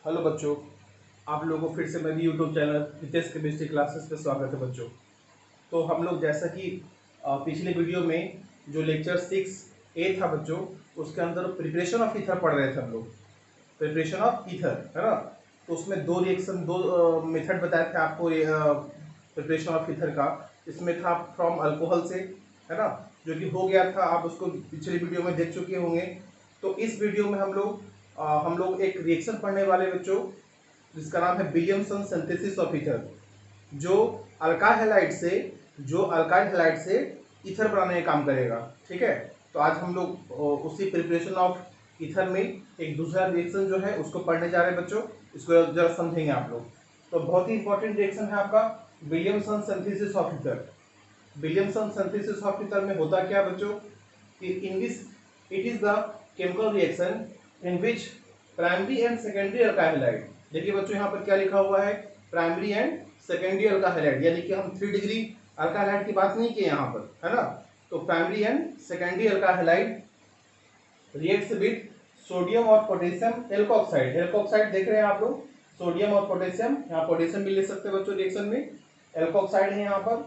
Hello बच्चों, आप लोगों को फिर से मेरी YouTube channel Hitesh chemistry classes पे स्वागत है बच्चों। तो हम लोग जैसा कि पिछले वीडियो में जो लेक्चर 6A था बच्चों, उसके अंदर प्रिपरेशन ऑफ ईथर पढ़ रहे थे हम लोग। प्रिपरेशन ऑफ ईथर है ना। तो उसमें दो मेथड बताए थे आपको प्रिपरेशन ऑफ ईथर का। इसमें था फ्रॉम अल्कोहल से, है ना, जो कि हो गया था, आप उसको पिछले वीडियो में देख चुके होंगे। तो इस वीडियो में हम लोग एक रिएक्शन पढ़ने वाले बच्चों, जिसका नाम है विलियमसन सिंथेसिस ऑफ ईथर, जो अल्काइल हैलाइड से ईथर बनाने का काम करेगा। ठीक है। तो आज हम लोग उसी प्रिपरेशन ऑफ ईथर में एक दूसरा रिएक्शन जो है उसको पढ़ने जा रहे हैं बच्चों। इसको जरा समझेंगे आप लोग। तो बहुत ही इंपॉर्टेंट रिएक्शन है आपका Williamson synthesis of ether. Williamson synthesis of ether में होता क्या बच्चों कि in this it is the chemical reaction in which primary and secondary alkyl halide. देखिए बच्चों, यहाँ पर क्या लिखा हुआ है, primary and secondary alkyl halide, यानी कि हम 3 डिग्री अल्काइल हैलाइड की बात नहीं की यहाँ पर, है ना। तो primary and secondary alkyl halide reacts with sodium और पोटेशियम एल्कोक्साइड। एल्कोक्साइड देख रहे हैं आप लोग, सोडियम और पोटेशियम, यहाँ पोटेशियम भी ले सकते हैं बच्चों रिएक्शन में, एल्कोक्साइड है यहाँ पर,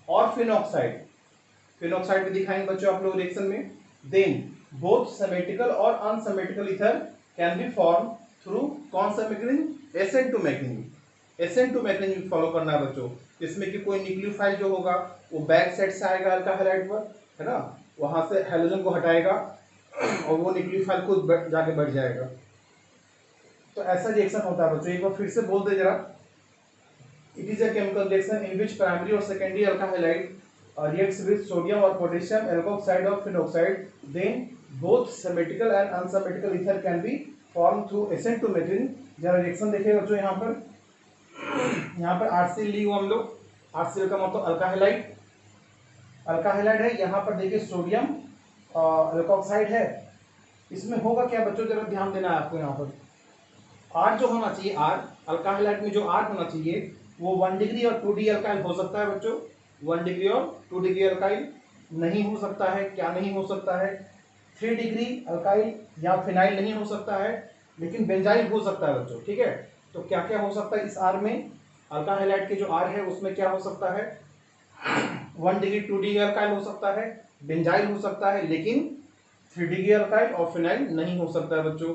और फिनॉक्साइड। फिनॉक्साइड भी दिखाएंगे बच्चों आप लोग रिएक्शन में। देन बोथ सिमेट्रिकल और unsymmetrical ether can be form through कौन सा mechanism, S N two mechanism. S N two mechanism follow करना है बच्चों, जिसमें कि कोई न्यूक्लियोफाइल जो होगा वो बैक साइड से आएगा अल्काइल हैलाइड पर, है ना, वहां से हैलोजन को हटाएगा और वो न्यूक्लियोफाइल खुद जाके बैठ जाएगा। तो ऐसा रिएक्शन होता है बच्चों। एक बार फिर से बोल दे जरा। It is a chemical reaction in which primary और secondary alkyl halide reacts with sodium or potassium alkoxide or phenoxide, then both symmetrical and unsymmetrical ether can be formed through ascent to methane। जरा reaction देखिए बच्चों, यहाँ पर RCL ली हम लोग। RCL का मतलब अल्काइलाइड, अल्काइलाइड है। यहाँ पर देखिए सोडियम अल्कोक्साइड है। इसमें होगा क्या बच्चों, जरा ध्यान देना है आपको। यहाँ पर आर जो होना चाहिए, आर अल्काइलाइड में जो आर होना चाहिए वो 1 डिग्री और 2 डिग्री अल्काइल हो सकता है बच्चों। 1 डिग्री और 2 डिग्री अल्काइल नहीं हो सकता है। क्या नहीं हो सकता है? 3 डिग्री अल्काइल या फिनाइल नहीं हो सकता है, लेकिन बेंजाइल हो सकता है बच्चों। ठीक है। तो क्या क्या हो सकता है इस आर में? अल्काइल हैलाइड के जो आर है उसमें क्या हो सकता है? 1 डिग्री 2 डिग्री अल्काइल हो सकता है, बेंजाइल हो सकता है, लेकिन 3 डिग्री अल्काइल और फिनाइल नहीं हो सकता है बच्चों।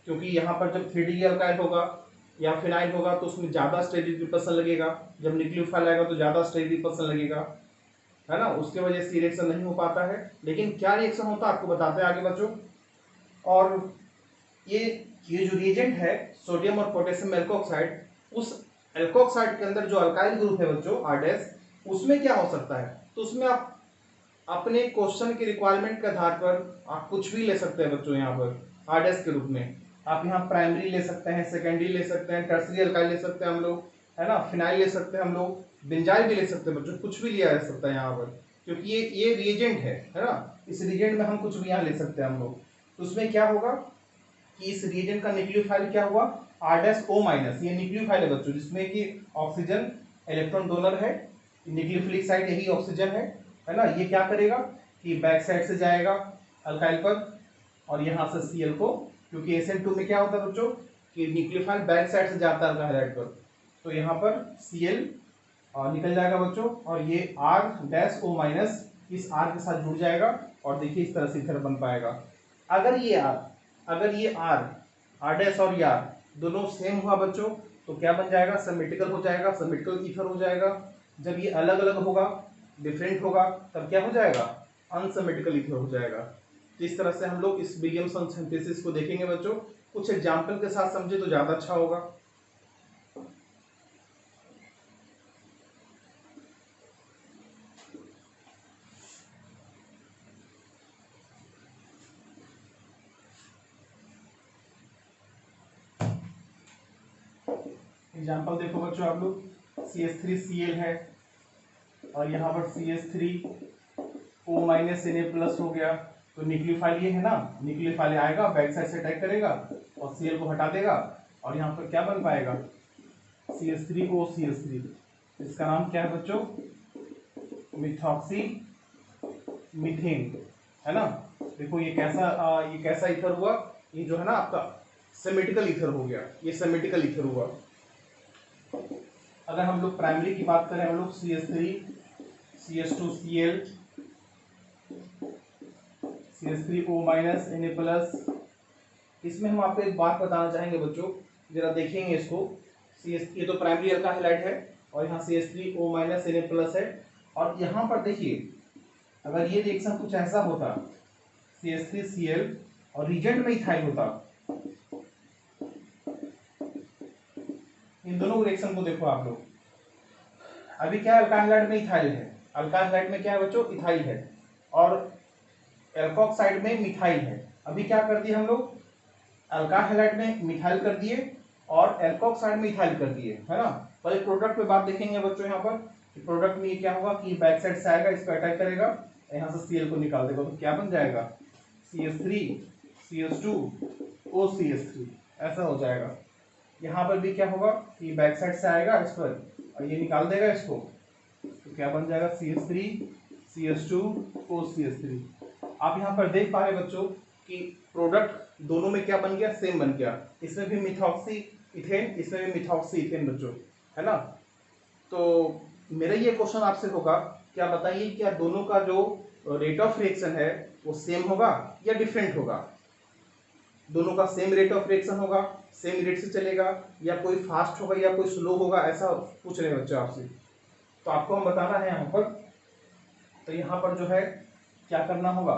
क्योंकि यहाँ पर जब 3 डिग्री अल्काइल होगा या फिनाइल होगा तो उसमें ज़्यादा स्टेरिक रिपल्सन लगेगा। जब न्यूक्लियोफाइल आएगा तो ज़्यादा स्टेरिक रिपल्सन लगेगा, है ना। उसके वजह से रिएक्शन नहीं हो पाता है। लेकिन क्या रिएक्शन होता है आपको बताते हैं आगे बच्चों। और ये जो रिएजेंट है सोडियम और पोटेशियम एल्कोक्साइड, उस एल्कोक्साइड के अंदर जो अल्काइल ग्रुप है बच्चों आर डैश, उसमें क्या हो सकता है? तो उसमें आप अपने क्वेश्चन के रिक्वायरमेंट के आधार पर आप कुछ भी ले सकते हैं बच्चों। यहाँ पर आर डैश के रूप में आप यहाँ प्राइमरी ले सकते हैं, सेकेंडरी ले सकते हैं, टर्सरी अल्काइल ले सकते हैं हम लोग, है ना, फिनाइल ले सकते हैं हम लोग, बेंजाइल भी ले सकते हैं बच्चों। कुछ भी लिया जा सकता है यहाँ पर, क्योंकि ये रिएजेंट है ना। इस रिएजेंट में हम कुछ भी यहाँ ले सकते हैं हम लोग। तो उसमें क्या होगा कि इस रिएजेंट का न्यूक्लियोफाइल क्या हुआ, आर डैश ओ माइनस। ये न्यूक्लियोफाइल है बच्चों, जिसमें कि ऑक्सीजन इलेक्ट्रॉन डोनर है, न्यूक्लियोफिलिक साइड यही ऑक्सीजन है ना। ये क्या करेगा कि बैक साइड से जाएगा अल्काइल पर और यहाँ से Cl को, क्योंकि SN2 में क्या होता है बच्चों कि न्यूक्लियोफाइल बैक साइड से जाता है अल्काइल पर, तो यहाँ पर Cl निकल जाएगा बच्चों, और ये R डैश O माइनस इस R के साथ जुड़ जाएगा और देखिए इस तरह से ईथर बन पाएगा। अगर ये R डैश और ये R दोनों सेम हुआ बच्चों तो क्या बन जाएगा? सिमेट्रिकल हो जाएगा, सिमेट्रिकल ईथर हो जाएगा। जब ये अलग अलग होगा, डिफरेंट होगा, तब क्या हो जाएगा? अनसिमेट्रिकल ईथर हो जाएगा। तो इस तरह से हम लोग इस विलियमसन सिंथेसिस को देखेंगे बच्चों। कुछ एग्जाम्पल के साथ समझे तो ज्यादा अच्छा होगा। एग्जाम्पल देखो बच्चों आप लोग, CH3Cl है और यहाँ पर CH3O माइनस Na प्लस हो गया। तो न्यूक्लियोफाइल ये है ना, न्यूक्लियोफाइल आएगा बैक साइड से अटैक करेगा और Cl को हटा देगा और यहाँ पर क्या बन पाएगा? CH3O इसका नाम क्या है बच्चों? मिथॉक्सी मीथेन, है ना। देखो ये कैसा ईथर हुआ। ये जो है ना आपका सिमेट्रिकल ईथर हो गया, ये सिमेट्रिकल ईथर हुआ। अगर हम लोग प्राइमरी की बात करें, हम लोग CH3 CH2Cl CH3O Na+, इसमें हम आपको एक बात बताना चाहेंगे बच्चों, जरा देखेंगे इसको। ये तो प्राइमरी अल्काइल हैलाइड है और यहाँ CH3O Na+ है, और यहाँ पर देखिए अगर ये रिएक्शन कुछ ऐसा होता CH3Cl और रिजेंट में इथाइल होता, इन दोनों रिएक्शन को देखो आप लोग। अभी क्या है, अल्काइल हैलाइड में इथाइल है, अल्काइल हैलाइड में क्या है बच्चों, इथाइल है, और एल्कोक्साइड में मिथाइल है। अभी क्या कर दिए हम लोग, अल्काइल हैलाइड में मिथाइल कर दिए और एल्कोक्साइड में इथाइल कर दिए, है ना। पहले प्रोडक्ट पे बात देखेंगे बच्चों। यहाँ पर प्रोडक्ट में ये क्या होगा कि बैक साइड से आएगा, इस पर अटैक करेगा, यहाँ से Cl को निकाल देगा, तो क्या बन जाएगा CH3 CH2 OCH3, ऐसा हो जाएगा। यहाँ पर भी क्या होगा कि बैक साइड से आएगा इस पर और ये निकाल देगा इसको, तो क्या बन जाएगा CH3 CH2 OCH3। आप यहाँ पर देख पा रहे बच्चों कि प्रोडक्ट दोनों में क्या बन गया, सेम बन गया। इसमें भी मिथॉक्सी इथेन, इसमें भी मिथॉक्सी इथेन बच्चों, है ना। तो मेरा ये क्वेश्चन आपसे होगा, क्या बताइए क्या दोनों का जो रेट ऑफ रिएक्शन है वो सेम होगा या डिफरेंट होगा। दोनों का सेम रेट ऑफ रिएक्शन होगा, सेम रेट से चलेगा, या कोई फास्ट होगा या कोई स्लो होगा, ऐसा पूछ रहे हैं बच्चे आपसे। तो आपको हम बताना है यहाँ पर। तो यहाँ पर जो है क्या करना होगा,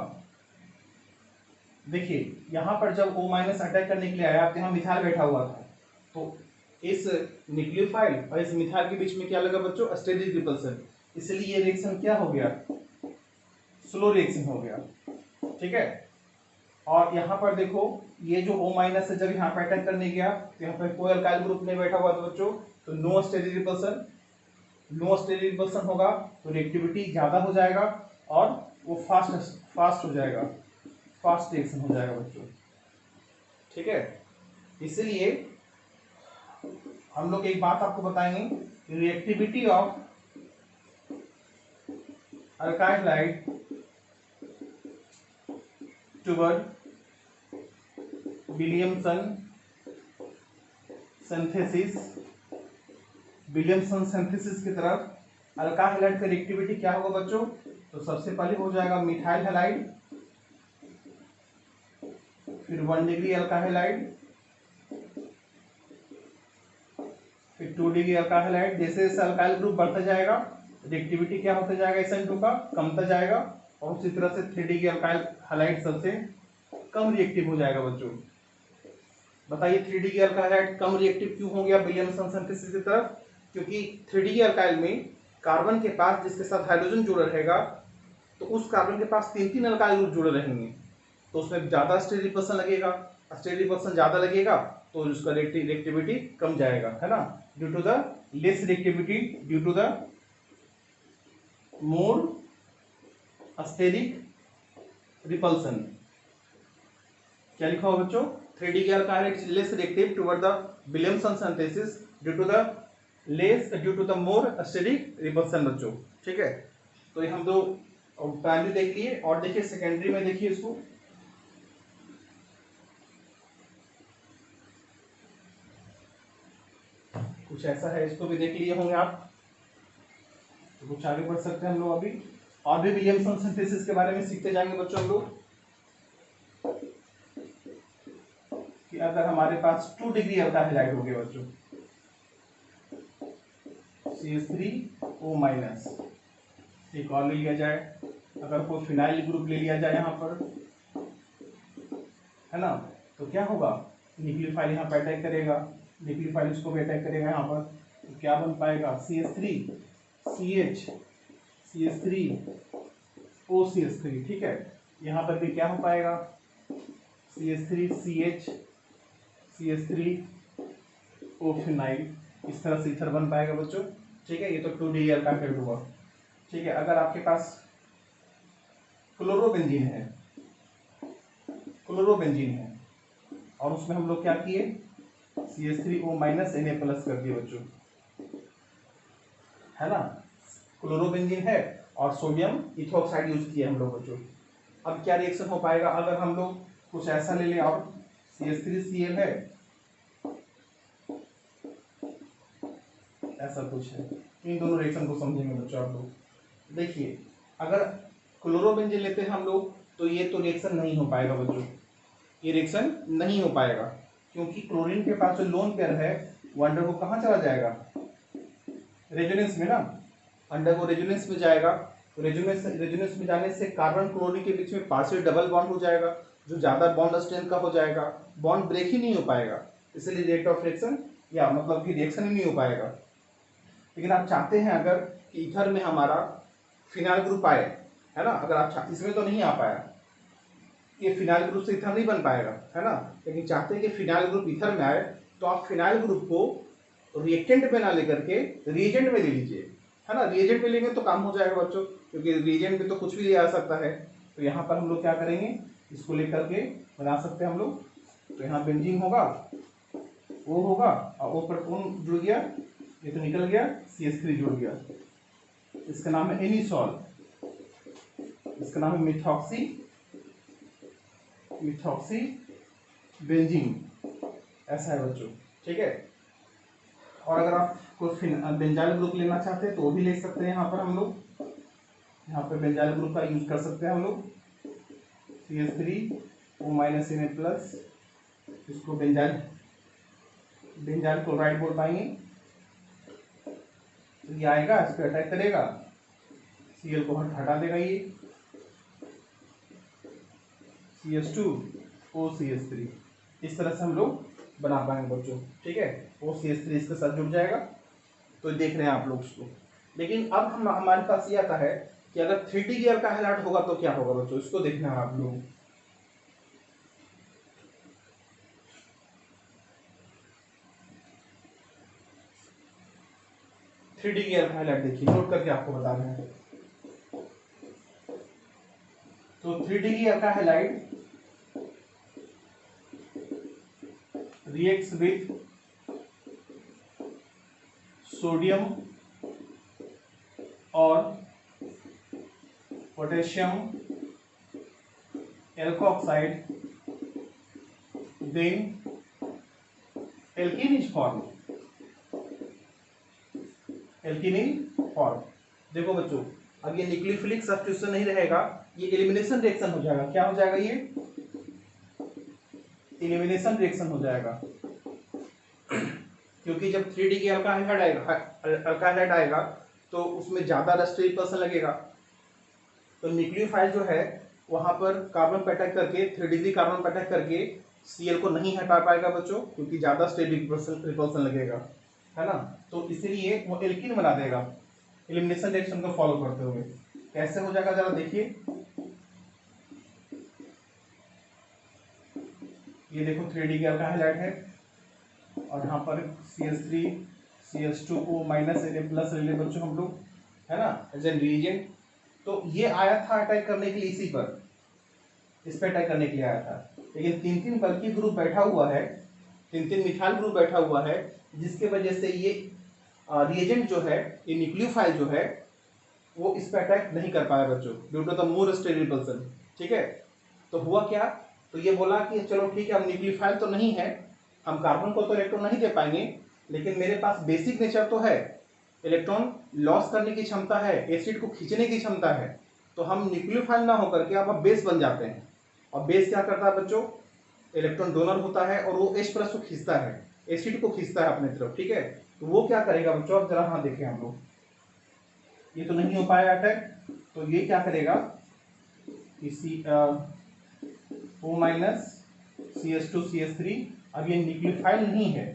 देखिए यहाँ पर जब O- अटैक करने के लिए आया, आप यहाँ मिथाइल बैठा हुआ था, तो इस न्यूक्लियोफाइल और इस मिथाइल के बीच में क्या लगा बच्चों, स्टेरिक रिपल्सन, इसलिए ये रिएक्शन क्या हो गया, स्लो रिएक्शन हो गया, ठीक है। और यहाँ पर देखो ये जो O- से जब यहाँ पर अटैक करने गया, तो यहाँ पर कोई अल्काइल ग्रुप नहीं बैठा हुआ था बच्चों, तो no steric repulsion, no steric repulsion होगा तो रिएक्टिविटी ज्यादा हो जाएगा और वो फास्ट हो जाएगा, फास्ट रिएक्शन हो जाएगा बच्चों, ठीक है। इसलिए हम लोग एक बात आपको बताएंगे, reactivity of alkyl halide toward Williamson synthesis, Williamson synthesis की तरफ अल्काइल हैलाइड का रिएक्टिविटी क्या होगा बच्चों, तो सबसे पहले हो जाएगा मिथाइल हैलाइड, फिर 1 डिग्री अल्काइल हैलाइड, फिर 2 डिग्री अल्काइल हैलाइड। जैसे जैसे अल्काइल ग्रुप बढ़ता जाएगा रिएक्टिविटी क्या होता जाएगा SN2 का, कमता जाएगा, और उसी तरह से 3 डिग्री अल्काइल हैलाइड सबसे कम रिएक्टिव हो जाएगा बच्चों। बताइए 3 डिग्री अल्काइल हैलाइड कम रिएक्टिव क्यों हो गया विलियमसन सिंथेसिस की तरफ, क्योंकि 3 डिग्री अल्काइल में कार्बन के पास जिसके साथ हाइड्रोजन जुड़ा रहेगा, तो उस कार्बन के पास 3 अल्काइल ग्रुप जुड़े रहेंगे, तो उसमें ज्यादा स्टेरिक रिपल्सन लगेगा, स्टेरिक रिपल्सन ज्यादा लगेगा तो उसका रिएक्टिविटी कम जाएगा, है ना। Due to the less reactivity, due to the more steric repulsion. क्या लिखा हुआ बच्चों, 3 degree alkyl is less reactive toward the Williamson synthesis due to the more steric repulsion बच्चों, ठीक है। तो ये हम दो प्राइमरी देख लिए, और देखिए सेकेंडरी में देखिए इसको, कुछ ऐसा है, इसको भी देख लिए होंगे आप, तो कुछ आगे बढ़ सकते हैं हम लोग अभी, और भी विलियमसन सिंथेसिस के बारे में सीखते जाएंगे बच्चों हम लोग। कि अगर हमारे पास 2 डिग्री अल्काइल हैलाइड हो गया बच्चों, CH3O-, एक और ले लिया जाए, अगर कोई फिनाइल ग्रुप ले लिया जाए यहाँ पर, है ना, तो क्या होगा, न्यूक्लियोफाइल यहाँ पर अटैक करेगा, न्यूक्लियोफाइल इसको भी अटैक करेगा यहाँ पर, तो क्या बन पाएगा CH3CH CH3OCH3, ठीक है। यहाँ पर भी क्या हो पाएगा CH3CH CH3O फिनाइल, इस तरह से ईथर बन पाएगा बच्चों, ठीक है। ये तो 2 डिग्री अल्काइल हैलाइड हुआ, ठीक है। अगर आपके पास क्लोरोबेंजीन है और उसमें हम लोग क्या किए, CH3O- Na+ कर दिए बच्चों, है ना। क्लोरोबेंजीन है और सोडियम इथोक्साइड यूज किया हम लोग बच्चों। अब क्या रिएक्शन हो पाएगा, अगर हम लोग कुछ ऐसा ले लें और CH3Cl है, ऐसा कुछ है। इन दोनों रिएक्शन को समझेंगे बच्चों आप लोग। देखिए अगर क्लोरोबेंजीन लेते हैं हम लोग तो ये तो रिएक्शन नहीं हो पाएगा बच्चों, ये रिएक्शन नहीं हो पाएगा, क्योंकि क्लोरीन के पास जो लोन पेयर है वो अंडर को कहाँ चला जाएगा, रेजोनेंस में ना, अंडर को रेजोनेंस में जाएगा। तो रेजोनेंस में जाने से कार्बन क्लोरीन के बीच में पार्शियल डबल बॉन्ड हो जाएगा, जो ज़्यादा बॉन्ड स्ट्रेंथ का हो जाएगा, बॉन्ड ब्रेक ही नहीं हो पाएगा, इसलिए रेट ऑफ रिएक्शन या मतलब कि रिएक्शन ही नहीं हो पाएगा। लेकिन आप चाहते हैं अगर कि इथर में हमारा फिनाइल ग्रुप आए, है ना, अगर आप इसमें तो नहीं आ पाया, ये फिनाइल ग्रुप से इथर नहीं बन पाएगा, है ना, लेकिन चाहते हैं कि फिनाइल ग्रुप इथर में आए, तो आप फिनाइल ग्रुप को रिएक्टेंट में ना लेकर के रिएजेंट में ले लीजिए, है ना। रिएजेंट में लेंगे तो काम हो जाएगा बच्चों, क्योंकि रिएजेंट में तो कुछ भी ले आ सकता है। तो यहाँ पर हम लोग क्या करेंगे, इसको लेकर के बना सकते हैं हम लोग। तो यहाँ बेंजीन होगा, ओ होगा, और ओ पर कौन जुड़ गया, ये तो निकल गया, CH3 जुड़ गया, इसका नाम है एनिसॉल, इसका नाम है मिथॉक्सी बेंजीन, ऐसा है बच्चों, ठीक है। और अगर आप कोई बेंजाइल ग्रुप लेना चाहते हैं तो वो भी ले सकते हैं, यहाँ पर हम लोग, यहाँ पर बेंजाइल ग्रुप का यूज कर सकते हैं हम लोग, CH3O- Na+, इसको बेंजाइल क्लोराइड बोल पाएंगे। तो ये आएगा, इस पर अटैक करेगा, Cl को हटा देगा, ये CH2OCH3, इस तरह से हम लोग बना पाएंगे बच्चों, ठीक है। OCH3 इसके साथ जुड़ जाएगा, तो देख रहे हैं आप लोग उसको। लेकिन अब हमारे पास ये आता है कि अगर 3D गियर का हैलाइड होगा तो क्या होगा बच्चों, इसको देखना है आप लोग। थ्री डी गियर का हाईलाइट देखिए, नोट करके आपको बता रहे हैं। तो 3D गियर का हाईलाइट reacts with सोडियम और potassium alkoxide, then alkene is formed, एल्कीनिन फॉर्म। देखो बच्चों, अब ये न्यूक्लियोफिलिक सब्स्टिट्यूशन नहीं रहेगा, ये एलिमिनेशन रिएक्शन हो जाएगा। क्या हो जाएगा, ये एलिमिनेशन रिएक्शन हो जाएगा, क्योंकि जब 3D की अल्काहाइड आएगा तो उसमें ज्यादा रस्ट रिपल्सन लगेगा। तो न्यूक्लियोफाइल जो है वहां पर कार्बन पर अटैक करके 3 डिग्री कार्बन पर अटैक करके Cl को नहीं हटा पाएगा बच्चों, क्योंकि ज्यादा स्टेरिक रिपल्सन लगेगा, है ना। तो इसीलिए वो एल्कीन बना देगा एलिमिनेशन रिएक्शन को फॉलो करते हुए। कैसे हो जाएगा जरा देखिए, ये देखो 3D की अल्काहाइड है और यहाँ पर CH3 CH2O- Na+ ले ले बच्चों हम लोग, है ना, एज एन रिएजेंट। तो ये आया था अटैक करने के लिए, इसी पर, इस पर अटैक करने के लिए आया था। लेकिन 3-3 बल्कि ग्रुप बैठा हुआ है, 3-3 मिथाइल ग्रुप बैठा हुआ है, जिसके वजह से ये रिएजेंट जो है, ये न्यूक्लियोफाइल जो है, वो इस पर अटैक नहीं कर पाया बच्चों, due to the more steric repulsion, ठीक है। तो हुआ क्या, तो ये बोला कि चलो ठीक है, हम न्यूक्लियोफाइल तो नहीं है, हम कार्बन को तो इलेक्ट्रॉन नहीं दे पाएंगे, लेकिन मेरे पास बेसिक नेचर तो है, इलेक्ट्रॉन लॉस करने की क्षमता है, एसिड को खींचने की क्षमता है। तो हम न्यूक्लियोफाइल ना होकर के अब बेस बन जाते हैं। और बेस क्या करता है बच्चों, इलेक्ट्रॉन डोनर होता है और वो H+ को खींचता है, एसिड को खींचता है अपने तरफ, ठीक है। तो वो क्या करेगा बच्चों, अब जरा हाँ देखें हम लोग, ये तो नहीं हो पाया अटैक, तो ये क्या करेगा, इसी O- CH2CH3, अब ये न्यूक्लियोफाइल नहीं है,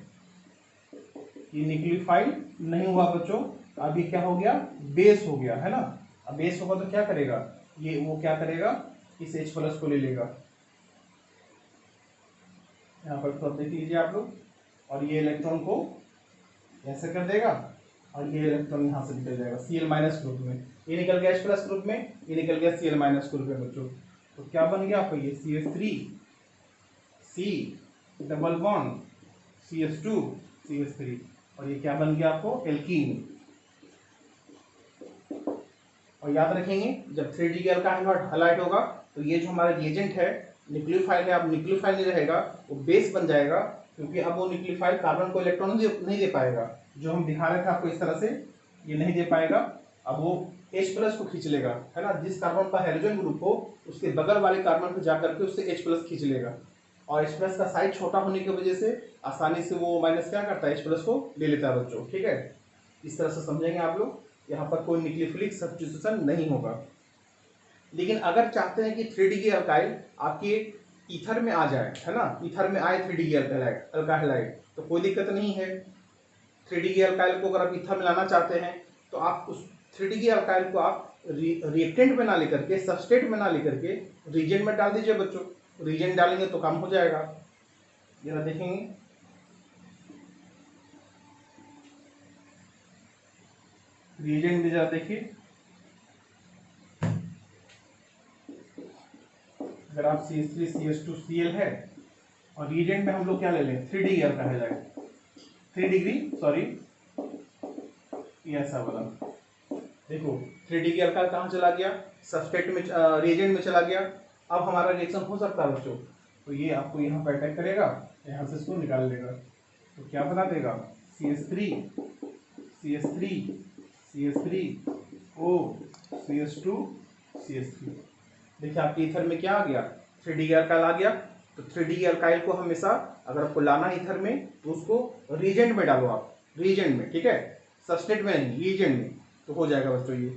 ये न्यूक्लियोफाइल नहीं हुआ बच्चों, अब ये क्या हो गया, बेस हो गया, है ना। अब बेस होगा तो क्या करेगा, ये वो क्या करेगा, इस H+ को ले लेगा, यहाँ पर तो देख लीजिए आप लोग, और ये इलेक्ट्रॉन को ऐसे कर देगा और ये इलेक्ट्रॉन यहाँ से निकल जाएगा Cl- ग्रुप में, ये निकल गया H+ ग्रुप में, ये निकल गया Cl- ग्रुप में बच्चों। तो क्या बन गया आपको, ये CH3 C double bond CH2 CH3, और ये क्या बन गया आपको, एल्कीन। और याद रखेंगे जब 3D की अल्काहाइड होगा तो ये जो हमारा रिएजेंट है न्यूक्लियोफाइल है, अब न्यूक्लियोफाइल नहीं रहेगा, वो बेस बन जाएगा, क्योंकि अब वो न्यूक्लियोफाइल कार्बन को इलेक्ट्रॉन नहीं दे पाएगा, जो हम दिखा रहे थे आपको इस तरह से, ये नहीं दे पाएगा। अब वो H प्लस को खींच लेगा, है ना, जिस कार्बन का हाइड्रोजन ग्रुप हो उसके बगल वाले कार्बन को जाकर के उससे H प्लस खींच लेगा, और H प्लस का साइज छोटा होने की वजह से आसानी से वो माइनस क्या करता है, H प्लस को ले लेता है बच्चों। ठीक है, इस तरह से समझेंगे आप लोग, यहाँ पर कोई न्यूक्लियोफिलिक सब्स्टिट्यूशन नहीं होगा। लेकिन अगर चाहते हैं कि 3D अल्काइल आपके ईथर में आ जाए, है ना, ईथर में आए 3D अल्काइलाइड, तो कोई दिक्कत नहीं है। 3D अल्काइल को अगर आप ईथर में लाना चाहते हैं तो आप उस 3D अल्काइल को आप रिएक्टेंट में ना लेकर के, सबस्ट्रेट में ना लेकर के रीजेंट में डाल दीजिए बच्चों। रीजेंट डालेंगे तो काम हो जाएगा। जरा देखेंगे, रीजेंट में जरा देखिए, अगर आप CH3CH2Cl है और रीजेंट में हम लोग क्या ले लें, 3D अल्काइल, 3 डिग्री, सॉरी ये ऐसा वाला, देखो 3D अल्काइल कहाँ चला गया, सबस्ट्रेट में, रीजेंट में चला गया। अब हमारा रिएक्शन हो सकता है बच्चों, तो ये आपको यहाँ पर अटैक करेगा, यहाँ से इसको निकाल लेगा, तो क्या बना देगा, CH3 CH3 CH3 O CH2 CH3। देखिए आपके ईथर में क्या आ गया, 3D अल्काइल आ गया। तो 3D अल्काइल को हमेशा अगर आपको लाना है ईथर में तो उसको रीजेंट में डालो आप, रीजेंट में, ठीक है, सबस्ट्रेट में नहीं, रीजेंट में, तो हो जाएगा बच्चों ये।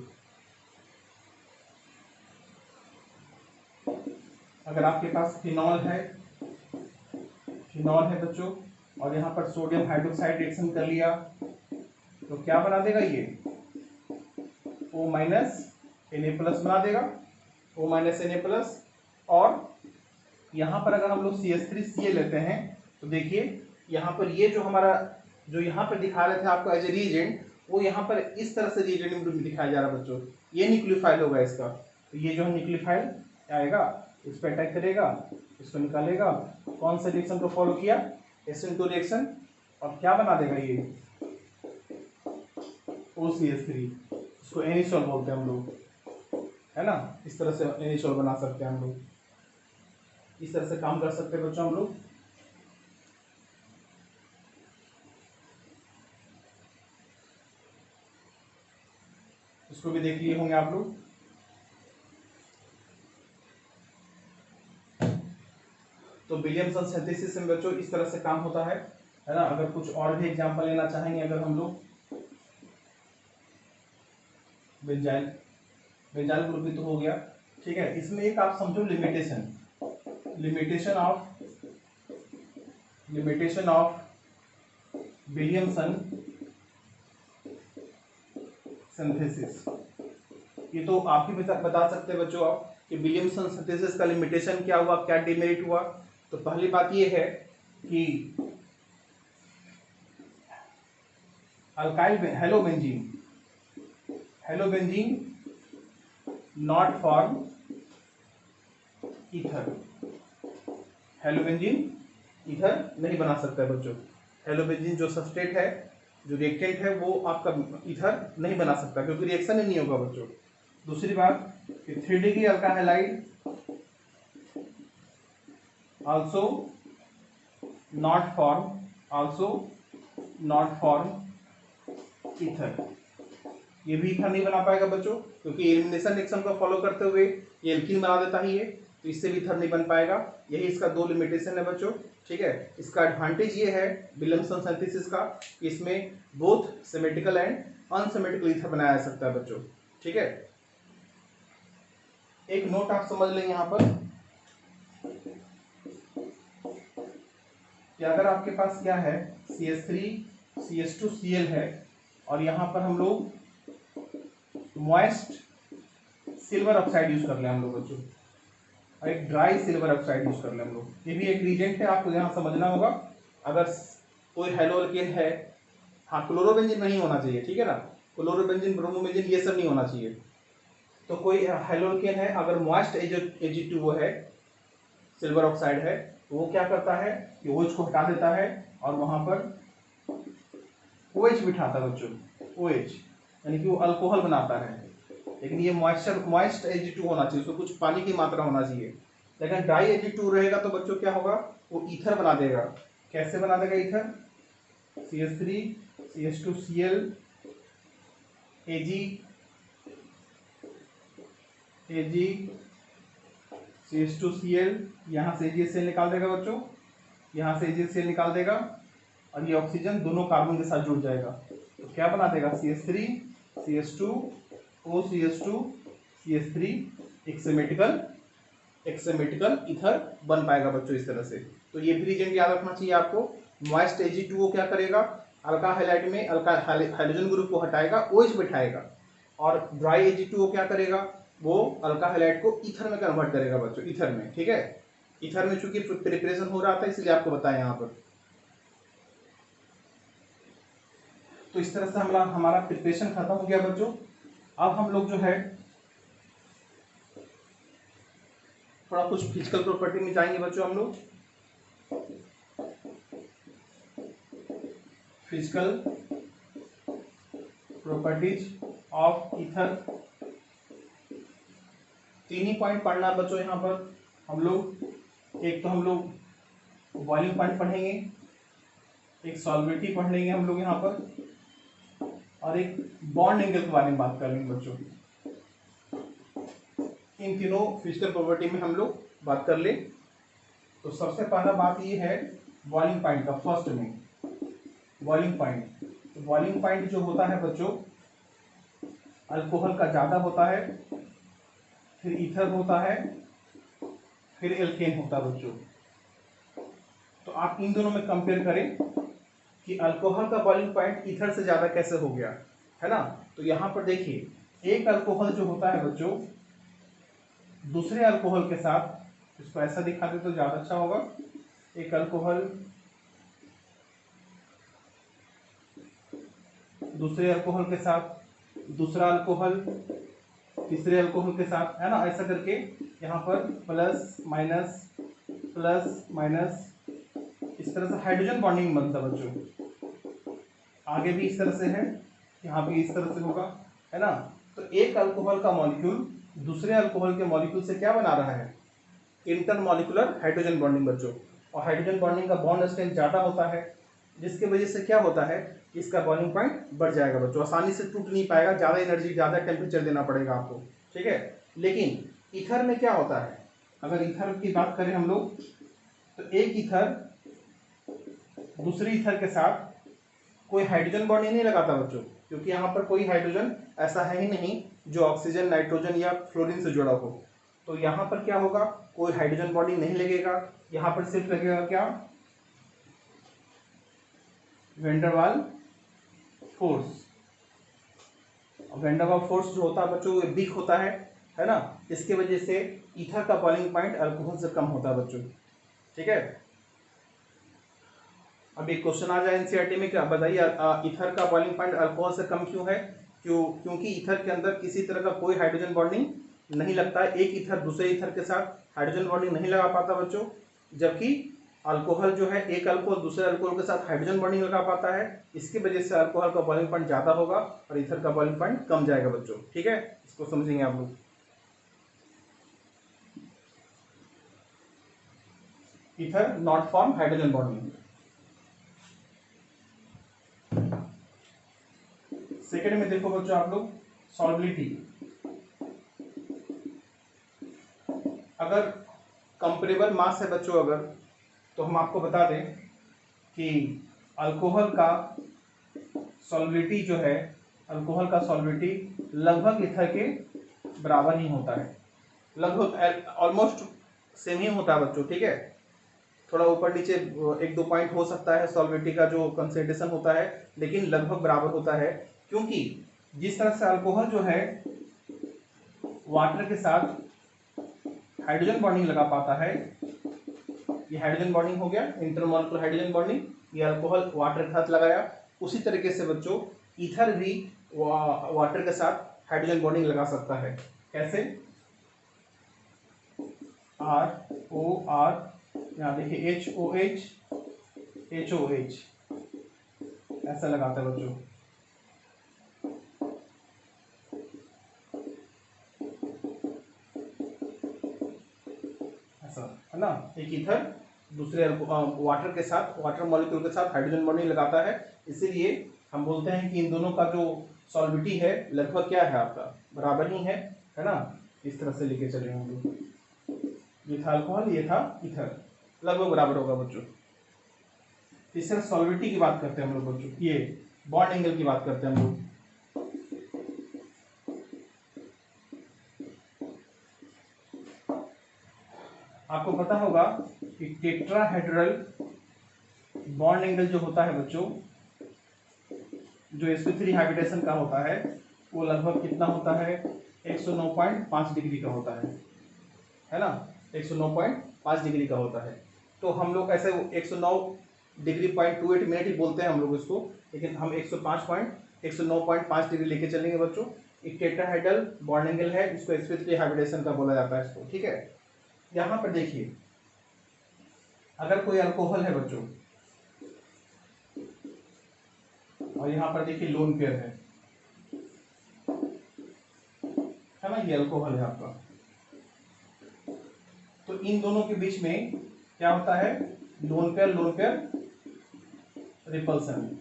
अगर आपके पास फिनॉल है बच्चों, और यहाँ पर सोडियम हाइड्रोक्साइड रिएक्शन कर लिया, तो क्या बना देगा ये, O माइनस Na प्लस बना देगा, O माइनस Na प्लस। और यहाँ पर अगर हम लोग CH3Cl लेते हैं तो देखिए यहाँ पर ये जो हमारा, जो यहाँ पर दिखा रहे थे आपको एज ए रीजेंट, वो यहाँ पर इस तरह से रीजेंट में दिखाया जा रहा है बच्चों, ये न्यूक्लियोफाइल होगा इसका। तो ये जो है न्यूक्लियोफाइल आएगा, इस पर अटैक करेगा, इसको निकालेगा, कौन सा रिएक्शन को फॉलो किया, SN2 रिएक्शन, और क्या बना देगा ये, OCH3, इसको एनिसोल बोलते हैं हम लोग, है ना, इस तरह से एनिसोल बना सकते हैं हम लोग, इस तरह से काम कर सकते हैं बच्चों हम लोग। इसको भी देख लिए होंगे आप लोग। तो विलियमसन सिंथेसिस में बच्चों इस तरह से काम होता है ना। अगर कुछ और भी एग्जांपल लेना चाहेंगे, अगर हम लोग, बेंजाइल ग्रुप भी तो हो गया, ठीक है। इसमें एक आप समझो लिमिटेशन ऑफ विलियमसन सिंथेसिस, ये तो आप ही बता सकते हैं बच्चों आप कि विलियमसन सिंथेसिस का लिमिटेशन क्या हुआ, क्या डिमेरिट हुआ। तो पहली बात ये है कि alkyl halobenzene not form ether, halobenzene ether नहीं बना सकता है बच्चों। हेलोबेंजीन जो सबस्ट्रेट है, जो रिएक्टेंट है, वो आपका ईथर नहीं बना सकता, क्योंकि रिएक्शन ही नहीं होगा बच्चों। दूसरी बात कि 3D अल्काइलाइड also not form ether, ये भी ईथर नहीं बना पाएगा बच्चों, क्योंकि एलिमिनेशन रिएक्शन को फॉलो करते हुए ये एल्कीन बना देता ही है, तो इससे भी ईथर नहीं बन पाएगा। यही इसका दो लिमिटेशन है बच्चों, ठीक है। इसका एडवांटेज ये है विलियमसन सिंथेसिस का कि इसमें both symmetrical and unsymmetrical ether बनाया जा सकता है बच्चों, ठीक है। एक नोट आप समझ लें यहाँ पर कि अगर आपके पास क्या है, CH3 CH2Cl है, और यहाँ पर हम लोग मॉइस्ट सिल्वर ऑक्साइड यूज कर लें हम लोग बच्चों, और एक ड्राई सिल्वर ऑक्साइड यूज कर लें हम लोग, ये भी एक रीजेंट है, आपको यहाँ समझना होगा। अगर कोई हेलोअल्केन है, हाँ क्लोरोबेंजीन नहीं होना चाहिए, ठीक है ना, क्लोरोबेंजीन ब्रोमोबेंजीन ये सब नहीं होना चाहिए। तो कोई हेलोअल्केन है, अगर मॉइस्ट Ag2O है, सिल्वर ऑक्साइड है, तो वो क्या करता है कि OH को हटा देता है और वहां पर OH बिठाता है बच्चों, OH यानी कि वो अल्कोहल बनाता है। लेकिन ये मॉइस्ट Ag2 होना चाहिए, उसमें कुछ पानी की मात्रा होना चाहिए, लेकिन ड्राई Ag2 रहेगा तो बच्चों क्या होगा, वो ईथर बना देगा। कैसे बना देगा ether, CH3 CH2Cl Ag CH2Cl, यहाँ से AgCl निकाल देगा बच्चों, यहाँ से AgCl निकाल देगा और ये ऑक्सीजन दोनों कार्बन के साथ जुड़ जाएगा तो क्या बना देगा, CH3 CH2 OCH2 CH3, एक्सेमेटिकल ether बन पाएगा बच्चों इस तरह से। तो ये भी रीजन याद रखना चाहिए आपको। मॉइस्ट Ag2O क्या करेगा, अल्का हैलाइड में अल्का हाइड्रोजन ग्रुप को हटाएगा, OH बिठाएगा, और ड्राई Ag2O क्या करेगा, वो अल्का हैलाइड को ईथर में कन्वर्ट करेगा बच्चों, ईथर में। ठीक है, ईथर में चूंकि प्रिपरेशन हो रहा था इसलिए आपको बताया यहाँ पर। तो इस तरह से हमारा प्रिपरेशन खत्म हो गया बच्चों। अब हम लोग जो है थोड़ा कुछ फिजिकल प्रॉपर्टी में जाएंगे बच्चों। हम लोग physical properties of ether, 3 he point पढ़ना है बच्चों यहाँ पर हम लोग। एक तो हम लोग बॉइलिंग पॉइंट पढ़ेंगे, एक सॉल्विटी पढ़ लेंगे हम लोग यहाँ पर, और एक बॉन्ड एंगल के बारे में बात कर लेंगे बच्चों। इन तीनों फिजिकल प्रॉपर्टी में हम लोग बात कर ले। तो सबसे पहला बात ये है बॉइलिंग पॉइंट का। फर्स्ट में बॉइलिंग पॉइंट, तो बॉइलिंग पॉइंट जो होता है बच्चों, अल्कोहल का ज़्यादा होता है, फिर ईथर होता है, फिर एल्केन होता है बच्चों। तो आप इन दोनों में कंपेयर करें कि अल्कोहल का बॉइलिंग पॉइंट ईथर से ज़्यादा कैसे हो गया, है ना। तो यहाँ पर देखिए, एक अल्कोहल जो होता है बच्चों दूसरे अल्कोहल के साथ, इसको ऐसा दिखा दे तो ज़्यादा अच्छा होगा। एक अल्कोहल दूसरे अल्कोहल के साथ, दूसरा अल्कोहल तीसरे अल्कोहल के साथ, है ना, ऐसा करके यहाँ पर प्लस माइनस इस तरह से हाइड्रोजन बॉन्डिंग बनता है बच्चों। आगे भी इस तरह से है, यहाँ भी इस तरह से होगा, है ना। तो एक अल्कोहल का मॉलिक्यूल दूसरे अल्कोहल के मॉलिक्यूल से क्या बना रहा है, इंटरमॉलिक्यूलर हाइड्रोजन बॉन्डिंग बच्चों। और हाइड्रोजन बॉन्डिंग का बॉन्ड स्ट्रेंथ ज़्यादा होता है, जिसकी वजह से क्या होता है, इसका बॉइलिंग पॉइंट बढ़ जाएगा बच्चों, आसानी से टूट नहीं पाएगा, ज़्यादा एनर्जी ज़्यादा टेम्परेचर देना पड़ेगा आपको। ठीक है, लेकिन ईथर में क्या होता है, अगर ईथर की बात करें हम लोग, तो एक ईथर दूसरे ईथर के साथ कोई हाइड्रोजन बॉन्डिंग नहीं लगाता बच्चों, क्योंकि यहाँ पर कोई हाइड्रोजन ऐसा है ही नहीं जो ऑक्सीजन, नाइट्रोजन या फ्लोरीन से जुड़ा हो। तो यहाँ पर क्या होगा, कोई हाइड्रोजन बॉन्डिंग नहीं लगेगा, यहाँ पर सिर्फ लगेगा क्या, वेंडरवाल फोर्स। वेंडरवाल फोर्स जो होता है बच्चों वो वीक होता है ना, इसके वजह से ईथर का बॉइलिंग पॉइंट अल्कोहल से कम होता है बच्चों। ठीक है, अब एक क्वेश्चन आ जाए एनसीईआरटी में, क्या बताइए ईथर का बॉइलिंग पॉइंट अल्कोहल से कम क्यों है। क्योंकि ईथर के अंदर किसी तरह का कोई हाइड्रोजन बॉन्डिंग नहीं लगता है, एक ईथर दूसरे ईथर के साथ हाइड्रोजन बॉन्डिंग नहीं लगा पाता बच्चों, जबकि अल्कोहल जो है एक अल्कोहल दूसरे अल्कोहल के साथ हाइड्रोजन बॉन्डिंग लगा पाता है। इसकी वजह से अल्कोहल का बॉइलिंग पॉइंट ज़्यादा होगा और ईथर का बॉइलिंग पॉइंट कम जाएगा बच्चों। ठीक है, इसको समझेंगे आप लोग। Ether not form hydrogen bonding. Second में देखो बच्चों आप लोग, सॉल्बिलिटी। अगर कंपेरेबल मास है बच्चों अगर, तो हम आपको बता दें कि अल्कोहल का सॉल्बिलिटी जो है, अल्कोहल का सॉल्बिलिटी लगभग ईथर के बराबर ही होता है, लगभग ऑलमोस्ट सेम ही होता है बच्चों। ठीक है, थोड़ा ऊपर नीचे 1-2 पॉइंट हो सकता है सॉल्बिलिटी का जो कंसंट्रेशन होता है, लेकिन लगभग बराबर होता है। क्योंकि जिस तरह से अल्कोहल जो है वाटर के साथ हाइड्रोजन बॉन्डिंग लगा पाता है, ये हाइड्रोजन बॉन्डिंग हो गया, इंटरमॉलिक्यूलर हाइड्रोजन बॉन्डिंग, ये अल्कोहल वाटर के साथ लगाया, उसी तरीके से बच्चों ईथर भी वाटर के साथ हाइड्रोजन बॉन्डिंग लगा सकता है। कैसे, ROR, यहाँ देखिए HOH HOH ऐसा लगाता है बच्चों। ऐसा एक ईथर दूसरे वाटर के साथ, वाटर मॉलिक्यूल के साथ हाइड्रोजन बॉन्डिंग लगाता है, इसीलिए हम बोलते हैं कि इन दोनों का जो सॉल्विटी है लगभग क्या है आपका, बराबर ही है ना। इस तरह से लेके चले हम लोग, ये था अल्कोहल, ये था ईथर, लगभग बराबर होगा बच्चों। तीसरा सॉल्विटी की बात करते हैं हम लोग बच्चों, ये बॉन्ड एंगल की बात करते हैं हम लोग। आपको पता होगा कि टेट्राहेड्रल बॉन्ड एंगल जो होता है बच्चों, जो sp3 हाइब्रिडेशन का होता है, वो लगभग कितना होता है, 109.5 डिग्री का होता है ना, 109.5 डिग्री का होता है। तो हम लोग ऐसे 109 डिग्री 0.28 मिनट ही बोलते हैं हम लोग इसको, लेकिन हम 109.5 डिग्री लेके चलेंगे बच्चों। एक टेट्राहेड्रल बॉन्ड एंगल है, इसको sp3 हाइब्रिडेशन का बोला जाता है इसको, ठीक है। यहाँ पर देखिए, अगर कोई अल्कोहल है बच्चों, और यहाँ पर देखिए लोन पेयर है ना, ये अल्कोहल है आपका, तो इन दोनों के बीच में क्या होता है, लोन पेयर रिपल्सन।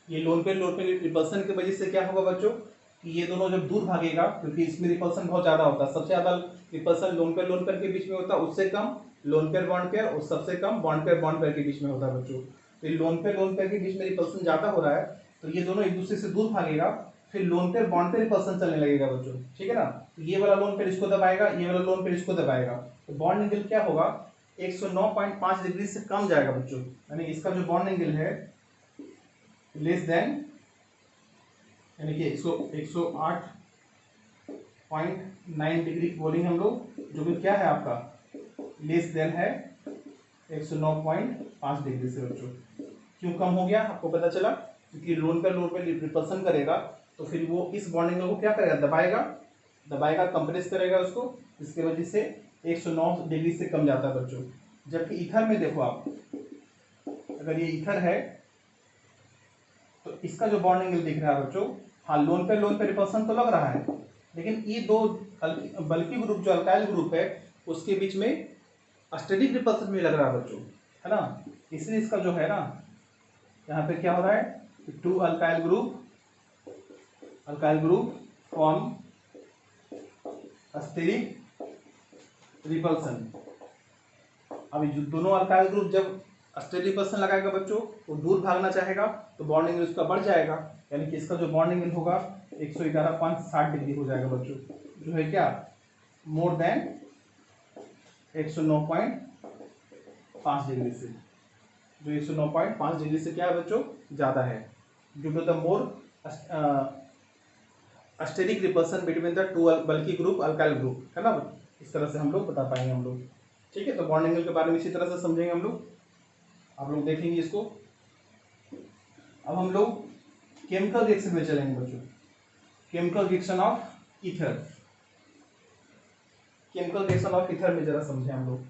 ये लोन पेयर रिपल्सन की वजह से क्या होगा बच्चों, कि ये दोनों जब दूर भागेगा, क्योंकि इसमें रिपल्सन बहुत ज्यादा होता है, सबसे ज्यादा रिपल्सन लोन पेयर के बीच में होता है, उससे कम लोन पेयर बॉन्ड पेयर, और सबसे कम बॉन्ड पेयर के बीच में होता है बच्चों। तो ये लोन पेयर के बीच में रिपल्सन ज्यादा हो रहा है, तो ये दोनों एक दूसरे से दूर भागेगा, फिर लोन पेयर बॉन्ड पे रिपल्सन चलने लगेगा बच्चों, ठीक है ना। तो ये वाला लोन पेयर इसको दबाएगा, ये वाला लोन पेयर इसको दबाएगा, तो बॉन्ड एंगल क्या होगा, 109.5 डिग्री से कम जाएगा बच्चों, यानी इसका जो बॉन्ड एंगल है लेस देन, यानी कि इसको 108.9 डिग्री बोलेंगे हम लोग, जो कि क्या है आपका लेस देन है 109.5 डिग्री से बच्चों। क्यों कम हो गया, आपको पता चला, क्योंकि लोन पे रिपल्सन करेगा, तो फिर वो इस बॉन्ड एंगल को क्या करेगा, दबाएगा कंप्रेस करेगा उसको, इसके वजह से 109 डिग्री से कम जाता है बच्चों। जबकि ईथर में देखो आप, अगर ये ईथर है तो इसका जो बॉन्ड एंगल दिख रहा है बच्चों, हाँ लोन पे रिपल्सन तो लग रहा है, लेकिन ये दो बल्कि ग्रुप जो अल्काइल ग्रुप है उसके बीच में स्टैटिक रिपल्सन भी लग रहा है बच्चों, है ना। इसलिए इसका जो है ना, यहाँ पे क्या हो रहा है, two alkyl group form steric repulsion. अब जो दोनों अल्काइल ग्रुप जब स्टेरिक रिपल्सन लगाएगा बच्चों, वो दूर भागना चाहेगा, तो बॉन्ड एंगल उसका बढ़ जाएगा, यानी कि इसका जो बॉन्ड एंगल होगा 111.60 डिग्री हो जाएगा बच्चों, जो है क्या मोर देन 109.5 डिग्री से, जो 109.5 डिग्री से क्या है बच्चों ज़्यादा है, due to the more steric repulsion between the two bulky group alkyl group, है ना। इस तरह से हम लोग बता पाएंगे हम लोग, ठीक है। तो बॉन्ड एंगल के बारे में इसी तरह से समझेंगे हम लोग, आप लोग देखेंगे इसको। अब हम लोग केमिकल रिएक्शन में चलेंगे बच्चों, chemical reaction of ether. Chemical reaction of ether में जरा समझे हम लोग।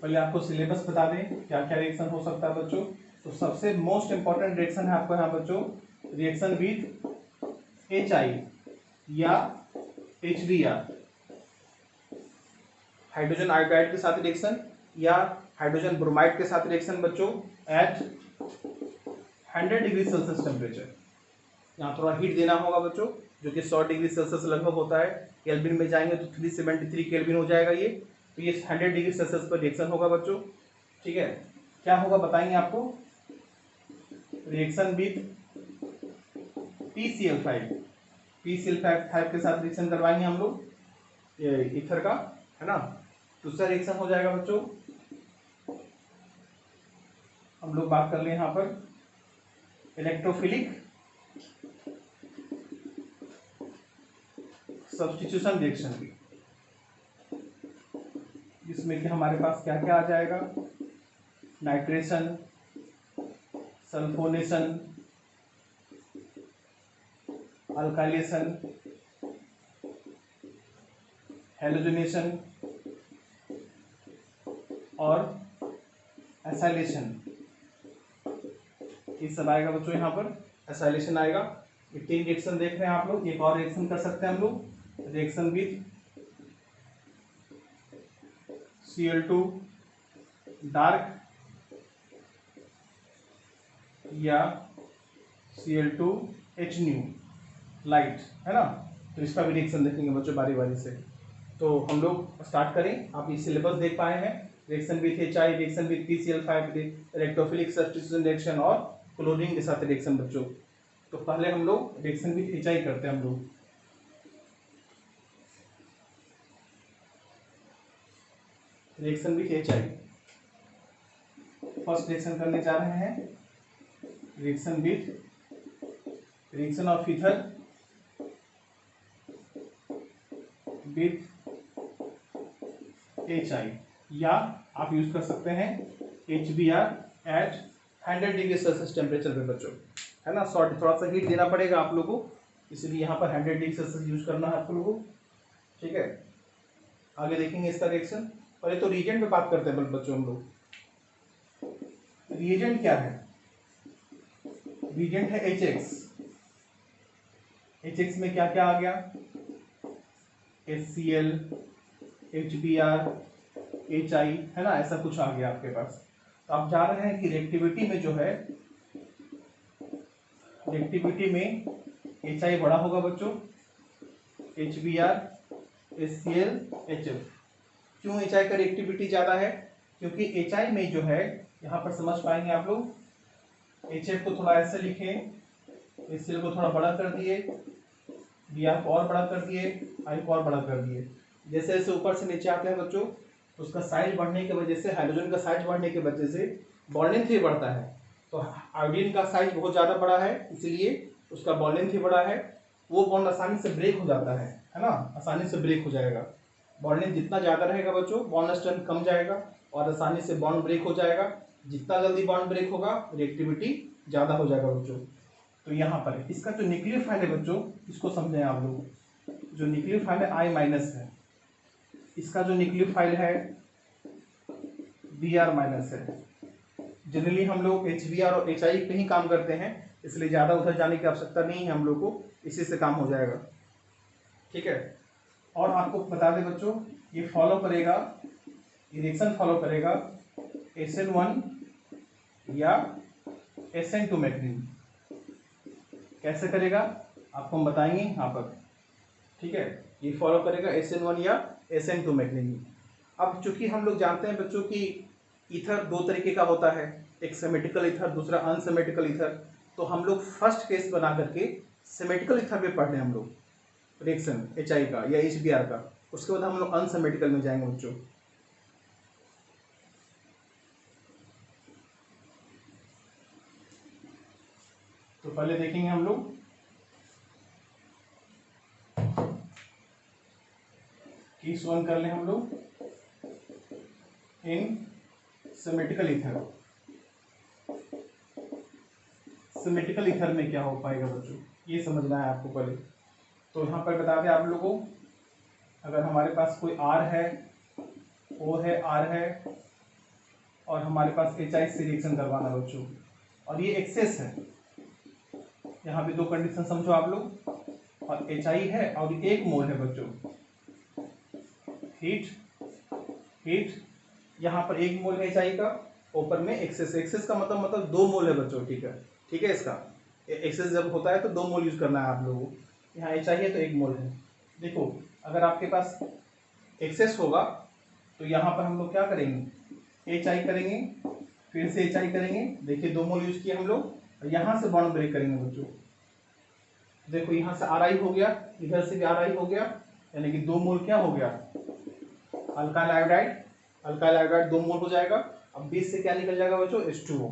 पहले आपको सिलेबस बता दें क्या क्या रिएक्शन हो सकता है बच्चों। तो सबसे मोस्ट इंपॉर्टेंट रिएक्शन है आपको यहाँ बच्चों, रिएक्शन विथ HI या HBr, हाइड्रोजन आयोडाइड के साथ रिएक्शन या हाइड्रोजन ब्रोमाइड के साथ रिएक्शन बच्चों एट 100 डिग्री सेल्सियस टेम्परेचर। यहाँ थोड़ा हीट देना होगा बच्चों, जो कि 100 डिग्री सेल्सियस लगभग होता है, केल्विन में जाएंगे तो 373 केल्विन हो जाएगा ये। तो ये 100 डिग्री सेल्सियस पर रिएक्शन होगा बच्चों, ठीक है। क्या होगा बताएंगे आपको, रिएक्शन विथ PCl5 के साथ रिएक्शन करवाएंगे हम लोग, ये ईथर का, है ना। दूसरा रिएक्शन हो जाएगा बच्चों, हम लोग बात कर ले यहाँ पर इलेक्ट्रोफिलिक सब्स्टिट्यूशन रिएक्शन की, जिसमें कि हमारे पास क्या क्या आ जाएगा, नाइट्रेशन, सल्फोनेशन, अल्काइलेशन, हेलोजनेशन और एसाइलेशन। ये सब आएगा बच्चों, यहाँ पर एसाइलेशन आएगा। ये 3 रिएक्शन देख रहे हैं आप लोग। एक और रिएक्शन कर सकते हैं हम लोग, रिएक्शन विथ Cl2 डार्क या Cl2H न्यू लाइट, है ना। तो इसका भी रिएक्शन देखेंगे बच्चों बारी बारी से। तो हम लोग स्टार्ट करें। आप ये सिलेबस देख पाए हैं, reaction with HI, reaction with PCl5, electrophilic substitution reaction और क्लोरीन के साथ रिएक्शन बच्चों। तो पहले हम लोग रिएक्शन विथ HI करते हैं हम लोग। Reaction with HI first reaction करने जा रहे हैं, reaction with reaction of ether with HI, या आप यूज कर सकते हैं HBr at 100 degree Celsius temperature पे बच्चों, है ना। थोड़ा सा हीट देना पड़ेगा आप लोगों को, इसलिए यहाँ पर 100 डिग्री सेल्सियस यूज करना है आप लोगों को, ठीक है। आगे देखेंगे इसका रिएक्शन। पहले तो रिएजेंट पे बात करते हैं बच्चों हम लोग। रिएजेंट क्या है? रिएजेंट है HX। HX में क्या क्या आ गया? HCl, HBr, HI, है ना, ऐसा कुछ आ गया आपके पास। तो आप जा रहे हैं कि रिएक्टिविटी में जो है, रिएक्टिविटी में HI बड़ा होगा बच्चों, HBr, HCl, HF। क्यों HI का रिएक्टिविटी ज़्यादा है? क्योंकि HI में जो है, यहाँ पर समझ पाएंगे आप लोग, HF को थोड़ा ऐसे लिखें, HCl को थोड़ा बड़ा कर दिए, Br को और बड़ा कर दिए, I को और बड़ा कर दिए। जैसे जैसे ऊपर से नीचे आते हैं बच्चों, उसका साइज बढ़ने की वजह से, हाइड्रोजन का साइज बढ़ने की वजह से बॉन्ड लेंथ भी बढ़ता है। तो आयोडीन का साइज बहुत ज़्यादा बड़ा है, इसलिए उसका बॉन्ड लेंथ भी बड़ा है। वो बॉन्ड आसानी से ब्रेक हो जाता है ना, आसानी से ब्रेक हो जाएगा। बॉन्ड लेंथ जितना ज़्यादा रहेगा बच्चों, बॉन्ड स्ट्रेंथ कम जाएगा और आसानी से बॉन्ड ब्रेक हो जाएगा। जितना जल्दी बॉन्ड ब्रेक होगा, रिएक्टिविटी ज़्यादा हो जाएगा बच्चों। तो यहाँ पर इसका जो न्यूक्लियोफाइल है बच्चों, इसको समझें आप लोग। जो न्यूक्लियोफाइल है I- है, इसका जो न्यूक्लियोफाइल है Br- है। जनरली हम लोग HBr और HI पे ही काम करते हैं, इसलिए ज़्यादा उधर जाने की आवश्यकता नहीं है हम लोग को, इसी से काम हो जाएगा, ठीक है। और आपको बता दें बच्चों, ये फॉलो करेगा, ये रिएक्शन फॉलो करेगा SN1 या SN2 मैग्नीन। कैसे करेगा आपको हम बताएंगे यहाँ पर, ठीक है। ये फॉलो करेगा SN1 या SN2 मैग्नीन। अब चूंकि हम लोग जानते हैं बच्चों कि ईथर 2 तरीके का होता है, एक सिमेट्रिकल ईथर, दूसरा अनसिमेट्रिकल ईथर। तो हम लोग फर्स्ट केस बना करके सिमेट्रिकल ईथर पे पढ़ रहे हैं हम लोग रिएक्शन HI का या HBr का। उसके बाद हम लोग अनसिमेट्रिकल में जाएंगे बच्चों। तो पहले देखेंगे हम लोग केस 1 कर लें हम लोग इन सिमेट्रिकल ईथर। सिमेट्रिकल ईथर में क्या हो पाएगा बच्चों, ये समझना है आपको पहले। तो यहाँ पर बता दें आप लोगों को, अगर हमारे पास कोई R है, O है, R है, और हमारे पास HI से रिएक्शन करवाना बच्चों, और ये एक्सेस है, यहाँ पे 2 कंडीशन समझो आप लोग, और HI है और 1 मोल है बच्चों। हीट हीट यहाँ पर 1 मोल है HI का, ऊपर में एक्सेस का मतलब 2 मोल है बच्चों, ठीक है, ठीक है। इसका एक्सेस जब होता है तो 2 मोल यूज करना है आप लोगों को। यहाँ HI है तो 1 मोल है। देखो अगर आपके पास एक्सेस होगा तो यहाँ पर हम लोग क्या करेंगे, HI करेंगे, फिर से HI करेंगे। देखिए 2 मोल यूज किए हम लोग, और यहाँ से बॉन्ड ब्रेक करेंगे बच्चों। देखो यहाँ से RI हो गया, इधर से भी RI हो गया, यानी कि 2 मोल क्या हो गया, अल्काइल आयोडाइड। अल्काइल आयोडाइड 2 मोल हो जाएगा। अब 20 से क्या निकल जाएगा बच्चों, H2O।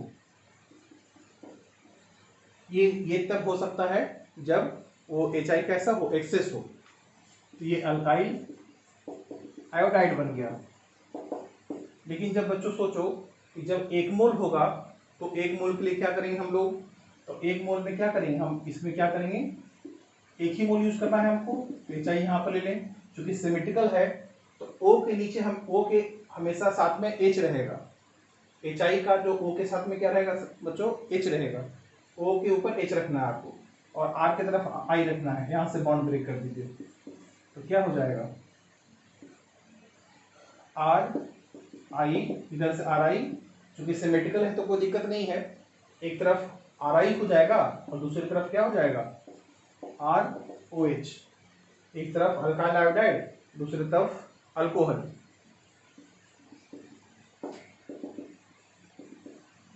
ये तब हो सकता है जब वो HI कैसा हो, एक्सेस हो। तो ये अल्काइल आयोडाइड बन गया। लेकिन जब बच्चों सोचो कि जब 1 मोल होगा तो 1 मोल के लिए क्या करेंगे हम लोग, तो 1 मोल में क्या करेंगे हम, इसमें क्या करेंगे, 1 ही मोल यूज करना है हमको। तो HI यहाँ पर ले लें, क्योंकि सिमेट्रिकल है तो O के नीचे हम O के हमेशा साथ में H रहेगा, एच आई का जो ओ के साथ में क्या रहेगा बच्चों, एच रहेगा। ओ के ऊपर एच रखना है आपको और आर की तरफ आई रखना है। यहाँ से बॉन्ड ब्रेक कर दीजिए तो क्या हो जाएगा, आर आई, इधर से आर आई, चूंकि सिमेट्रिकल है तो कोई दिक्कत नहीं है। एक तरफ आर आई हो जाएगा और दूसरी तरफ क्या हो जाएगा, आर ओ एच। एक तरफ अल्काइल आयोडाइड, दूसरी तरफ अल्कोहल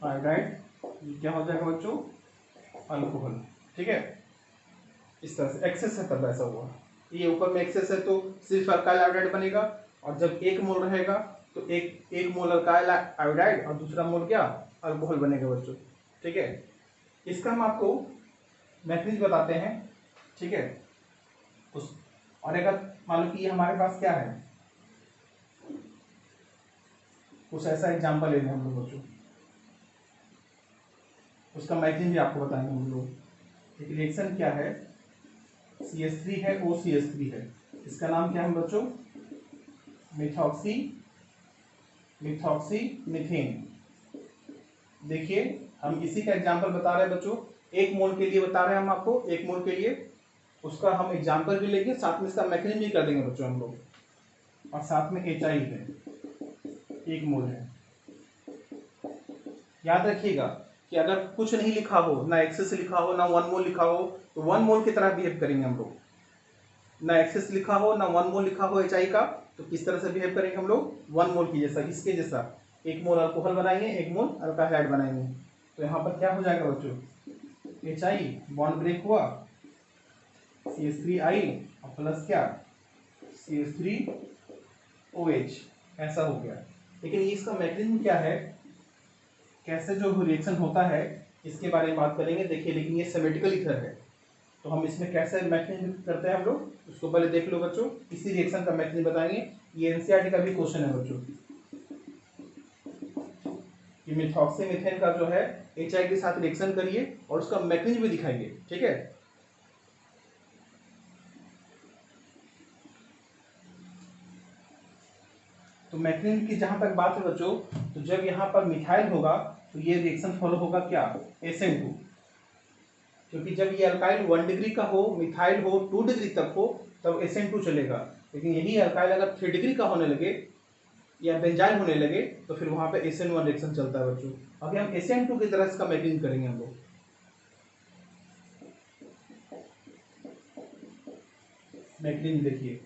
आयोडाइड, क्या हो जाएगा बच्चों, अल्कोहल। ठीक है, इस तरह से एक्सेस है तब ऐसा हुआ। ये ऊपर में एक्सेस है तो सिर्फ अल्काइल आयोडाइड बनेगा, और जब एक मोल रहेगा तो एक मोल अल्काइल आयोडाइड और दूसरा मोल क्या, अल्कोहल बनेगा बच्चों। ठीक है, इसका हम आपको मैकेनिज्म बताते हैं। ठीक है, उस और अगर मान लो कि ये हमारे पास क्या है, कुछ ऐसा एग्जाम्पल ले लें हम लोग बच्चों, उसका मैकेनिज्म भी आपको बताएंगे हम लोग। एक रिएक्शन क्या है, CH3 है, OCH3 है, इसका नाम क्या है बच्चों, मिथॉक्सी मीथेन। देखिए हम इसी का एग्जांपल बता रहे हैं बच्चों, एक मोल के लिए बता रहे हैं हम आपको, एक मोल के लिए उसका हम एग्जांपल भी लेंगे, साथ में इसका मैकेनिज्म भी कर देंगे बच्चों हम लोग, और साथ में HI है, एक मोल है। याद रखिएगा कि अगर कुछ नहीं लिखा हो, ना एक्सेस लिखा हो, ना 1 मोल लिखा हो, तो 1 मोल की तरह बिहेव करेंगे हम लोग। ना एक्सेस लिखा हो, ना 1 मोल लिखा हो HI का, तो किस तरह से बिहेव करेंगे हम लोग, 1 मोल की जैसा, इसके जैसा। एक मोल अल्कोहल बनाएंगे, एक मोल अल्काहाइड बनाएंगे। तो यहाँ पर क्या हो जाएगा बच्चों, HI बॉन्ड ब्रेक हुआ, CH3 आई और प्लस क्या, CH3OH, ऐसा हो गया। लेकिन इसका मैकेनिज्म क्या है, कैसे जो रिएक्शन होता है, इसके बारे में बात करेंगे। देखिए लेकिन ये सिमेट्रिकल ईथर है, तो हम इसमें कैसे मैकेनिज्म करते हैं हम लोग, उसको पहले देख लो बच्चों। इसी रिएक्शन का मैकेनिज्म बताएंगे, ये एनसीईआरटी का भी क्वेश्चन है बच्चों। कि मिथॉक्सीमीथेन का जो है HI के साथ रिएक्शन करिए और उसका मैकेनिज्म भी दिखाइए। ठीक है, तो मैकेनिज्म की जहां तक बात है बच्चों, तो जब यहाँ पर मिथाइल होगा तो ये रिएक्शन फॉलो होगा क्या, SN2। क्योंकि जब ये अल्काइल 1 डिग्री का हो, मिथाइल हो 2 डिग्री तक हो, तब SN2 चलेगा। लेकिन यही अल्काइल अगर 3 डिग्री का होने लगे या बेंजाइल होने लगे, तो फिर वहां पे SN1 रिएक्शन चलता है बच्चों। अभी हम SN2 की तरह इसका मैकेनिज्म करेंगे हम लोग। मैकेनिज्म देखिए,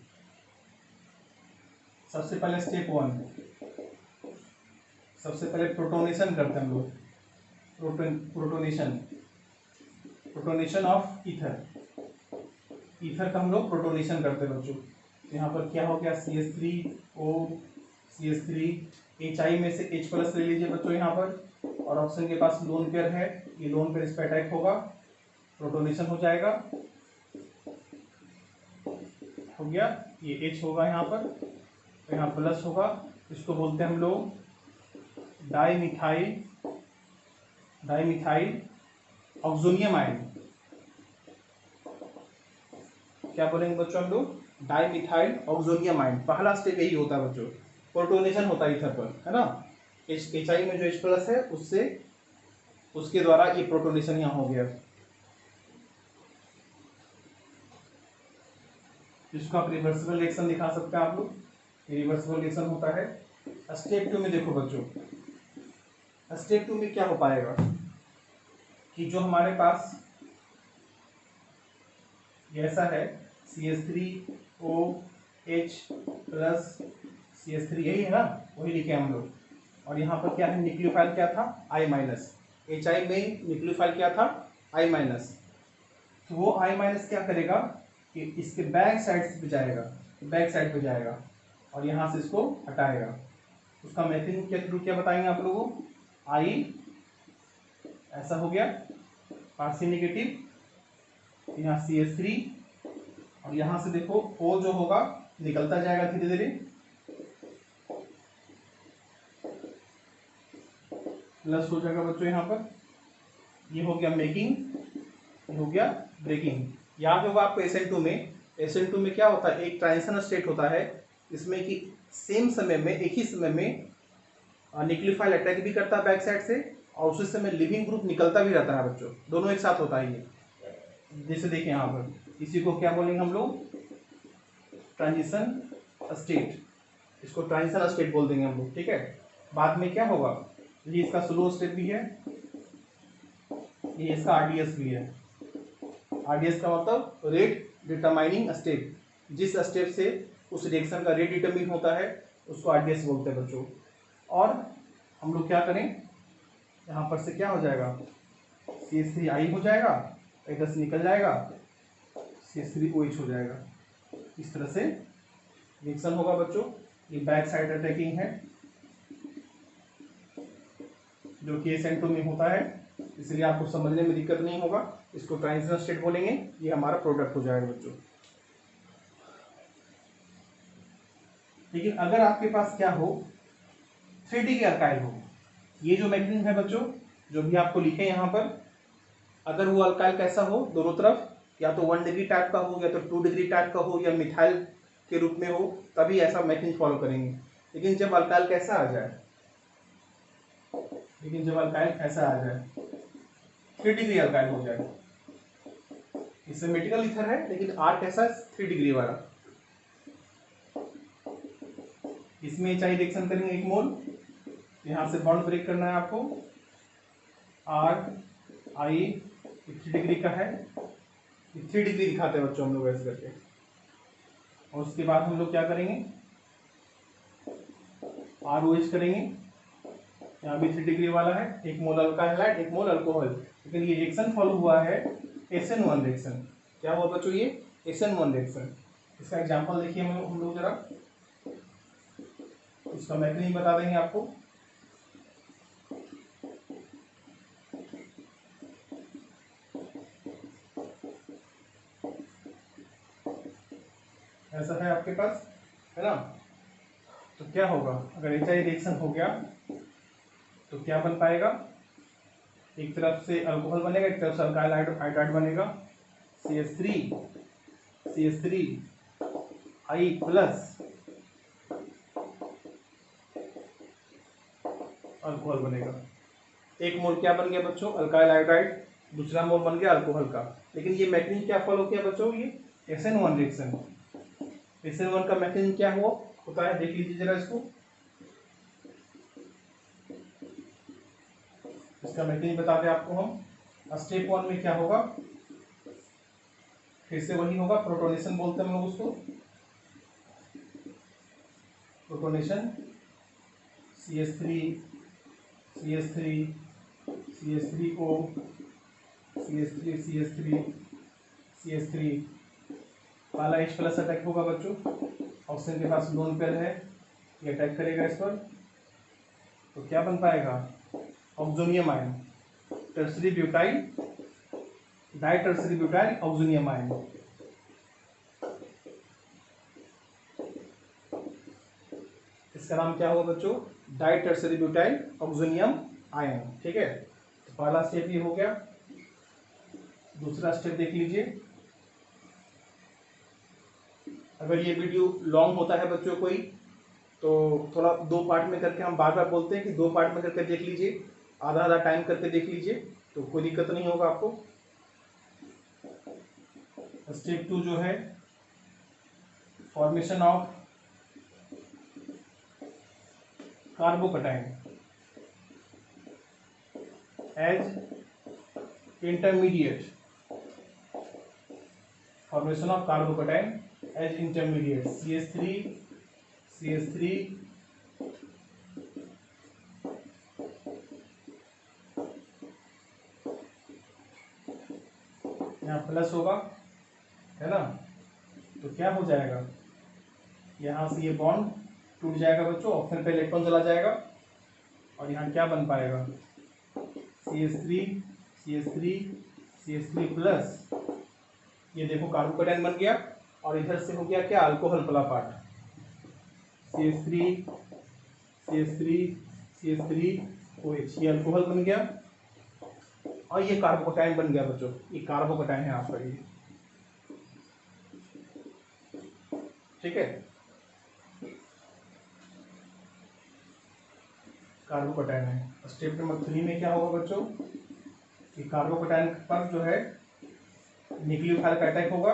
सबसे पहले स्टेप 1, सबसे पहले प्रोटोनेशन करते हैं हम लोग। प्रोटोनेशन ऑफ ईथर का हम लोग प्रोटोनेशन करते हैं बच्चों। यहाँ पर क्या हो गया, CH3O CH3, HI में से H प्लस ले लीजिए बच्चों यहाँ पर, और ऑप्शन के पास लोन पेयर है, ये लोन पेयर इस पर अटैक होगा, प्रोटोनेशन हो जाएगा, हो गया। ये H होगा यहाँ पर, यहाँ प्लस होगा, इसको बोलते हैं हम लोग डाइमिथाइल ऑक्सोनियम आयन। क्या बोलेंगे बच्चों हम लोग, डाइमिथाइल ऑक्सोनियम आयन। पहला स्टेप यही होता है बच्चों, प्रोटोनेशन होता है ईथर पर, है ना। HI में जो H प्लस है उससे, उसके द्वारा ये प्रोटोनेशन यहाँ हो गया। इसको आप रिवर्सिबल रिएक्शन दिखा सकते हैं आप लोग, रिवर्सिबल रिएक्शन होता है। स्टेप 2 में देखो बच्चों, स्टेप 2 में क्या हो पाएगा कि जो हमारे पास ये ऐसा है, CH3OH प्लस CH3, यही है ना, वही लिखे हम लोग। और यहाँ पर क्या है, न्यूक्लियोफाइल क्या था, I माइनस। HI में न्यूक्लियोफाइल क्या था, I माइनस। तो वो I माइनस क्या करेगा कि इसके बैक साइड पे जाएगा, और यहाँ से इसको हटाएगा। उसका मैकेनिज्म के थ्रू क्या बताएंगे आप लोगों को, I ऐसा हो गया, पार्शियल नेगेटिव, यहाँ CH3, और यहाँ से देखो O जो होगा निकलता जाएगा धीरे धीरे, प्लस हो जाएगा बच्चों यहाँ पर। ये हो गया मेकिंग, ये हो गया ब्रेकिंग। याद होगा आपको SN2 में क्या होता है, एक ट्रांजिशन स्टेट होता है, इसमें कि सेम समय में, एक ही समय में न्यूक्लियोफाइल अटैक भी करता है बैक साइड से, और उसी समय लिविंग ग्रुप निकलता भी रहता है बच्चों, दोनों एक साथ होता है ये। जैसे देखिए यहाँ पर इसी को क्या बोलेंगे हम लोग, ट्रांजिशन स्टेट, इसको ट्रांजिशन स्टेट बोल देंगे हम लोग, ठीक है। बाद में क्या होगा, ये इसका स्लो स्टेप भी है, ये इसका आरडीएस भी है। आरडीएस का मतलब रेट डिटरमाइनिंग स्टेप, जिस स्टेप से उस रिएक्शन का रेट डिटरमिन होता है उसको आरडीएस बोलते हैं बच्चों। और हम लोग क्या करें, यहाँ पर से क्या हो जाएगा, CH3I हो जाएगा, इधर से निकल जाएगा, CH3OH हो जाएगा। इस तरह से रिएक्शन होगा बच्चों। ये बैक साइड अटैकिंग है जो कि SN2 में होता है, इसलिए आपको समझने में दिक्कत नहीं होगा। इसको ट्रांजिशन स्टेट बोलेंगे, ये हमारा प्रोडक्ट हो जाएगा बच्चों। लेकिन अगर आपके पास क्या हो, 3 डिग्री अल्काइल हो, ये जो मैग्नीशियम है बच्चों, जो भी आपको लिखे यहाँ पर, अगर वो अल्काइल कैसा हो, दोनों तरफ या तो 1 डिग्री टाइप का हो या तो 2 डिग्री टाइप का हो या मिथाइल के रूप में हो, तभी ऐसा मैग्नीशियम फॉलो करेंगे। लेकिन जब अल्काइल कैसा आ जाए, लेकिन जब अल्काइल ऐसा आ जाए 3 डिग्री अल्काइल हो जाए, इसमें मेडिकल ईथर है लेकिन आर कैसा है, 3 डिग्री वाला, इसमें चाहिए रिएक्शन करेंगे 1 मोल, यहाँ से बॉन्ड ब्रेक करना है आपको, RI 3 डिग्री का है, 3 डिग्री दिखाते हैं बच्चों हम लोग ऐसे करके। और उसके बाद हम लोग क्या करेंगे, ROH करेंगे, यहाँ भी 3 डिग्री वाला है, 1 मोल अल्काइल है 1 मोल अल्कोहल, लेकिन ये रिएक्शन फॉलो हुआ है SN1 रिएक्शन। क्या हुआ बच्चों, ये SN1 रिएक्शन। इसका एग्जांपल देखिए हम लोग जरा, इसका मैकेनिज्म बता देंगे आपको। ऐसा है आपके पास, है ना। तो क्या होगा, अगर HI रिएक्शन हो गया तो क्या बन पाएगा, एक तरफ से अल्कोहल बनेगा, एक तरफ से अल्काइल हाइड्राइड बनेगा, CH3I प्लस अल्कोहल बनेगा। 1 मोल क्या बन गया बच्चों, अल्काइल हाइड्राइड, दूसरा मोल बन गया अल्कोहल का। लेकिन ये मैकेनिज्म क्या फॉलो किया बच्चों, ये SN1 रिएक्शन। SN1 का मैकेनिज्म क्या हुआ होता है, देख लीजिए जरा इसको, इसका मैकेनिज्म बता दें आपको हम। स्टेप 1 में क्या होगा, फिर से वही होगा, प्रोटोनेशन बोलते हैं हम लोग उसको, प्रोटोनेशन, CH3 CH3O CH3 पहला H प्लस अटैक होगा बच्चों, ऑक्सीजन के पास लोन पेयर है, ये अटैक करेगा इस पर, तो क्या बन पाएगा, oxonium ion, tertiary butyl ditertiary butyl oxonium ion. इसका नाम क्या होगा बच्चों, डाइटर्सरी ब्यूटाइल ऑक्सोनियम आयन, ठीक है। तो पहला स्टेप ये हो गया। दूसरा स्टेप देख लीजिए, अगर ये वीडियो लॉन्ग होता है बच्चों कोई, तो थोड़ा 2 पार्ट में करके, हम बार बार बोलते हैं कि 2 पार्ट में करके देख लीजिए, आधा आधा टाइम करके देख लीजिए, तो कोई दिक्कत नहीं होगा आपको। स्टेप 2 जो है, formation of carbocation as intermediate, formation of carbocation as intermediate, CH3 यहाँ प्लस होगा, है ना। तो क्या हो जाएगा, यहाँ से ये बॉन्ड टूट जाएगा बच्चों, ऑक्सीजन पे इलेक्ट्रॉन चला जाएगा, और यहाँ क्या बन पाएगा, CH3 प्लस, ये देखो कार्बोकटाइन बन गया, और इधर से हो गया क्या, अल्कोहल वाला पार्ट, CH3OH, ये अल्कोहल बन गया, और ये कार्बोकटाइन बन गया बच्चों, ये कार्बोकटाइन है आपका ये, ठीक है। कार्बोकैटायन है। स्टेप नंबर 3 में क्या होगा बच्चों कि कार्बोकैटायन पर जो है न्यूक्लियोफाइल का अटैक होगा।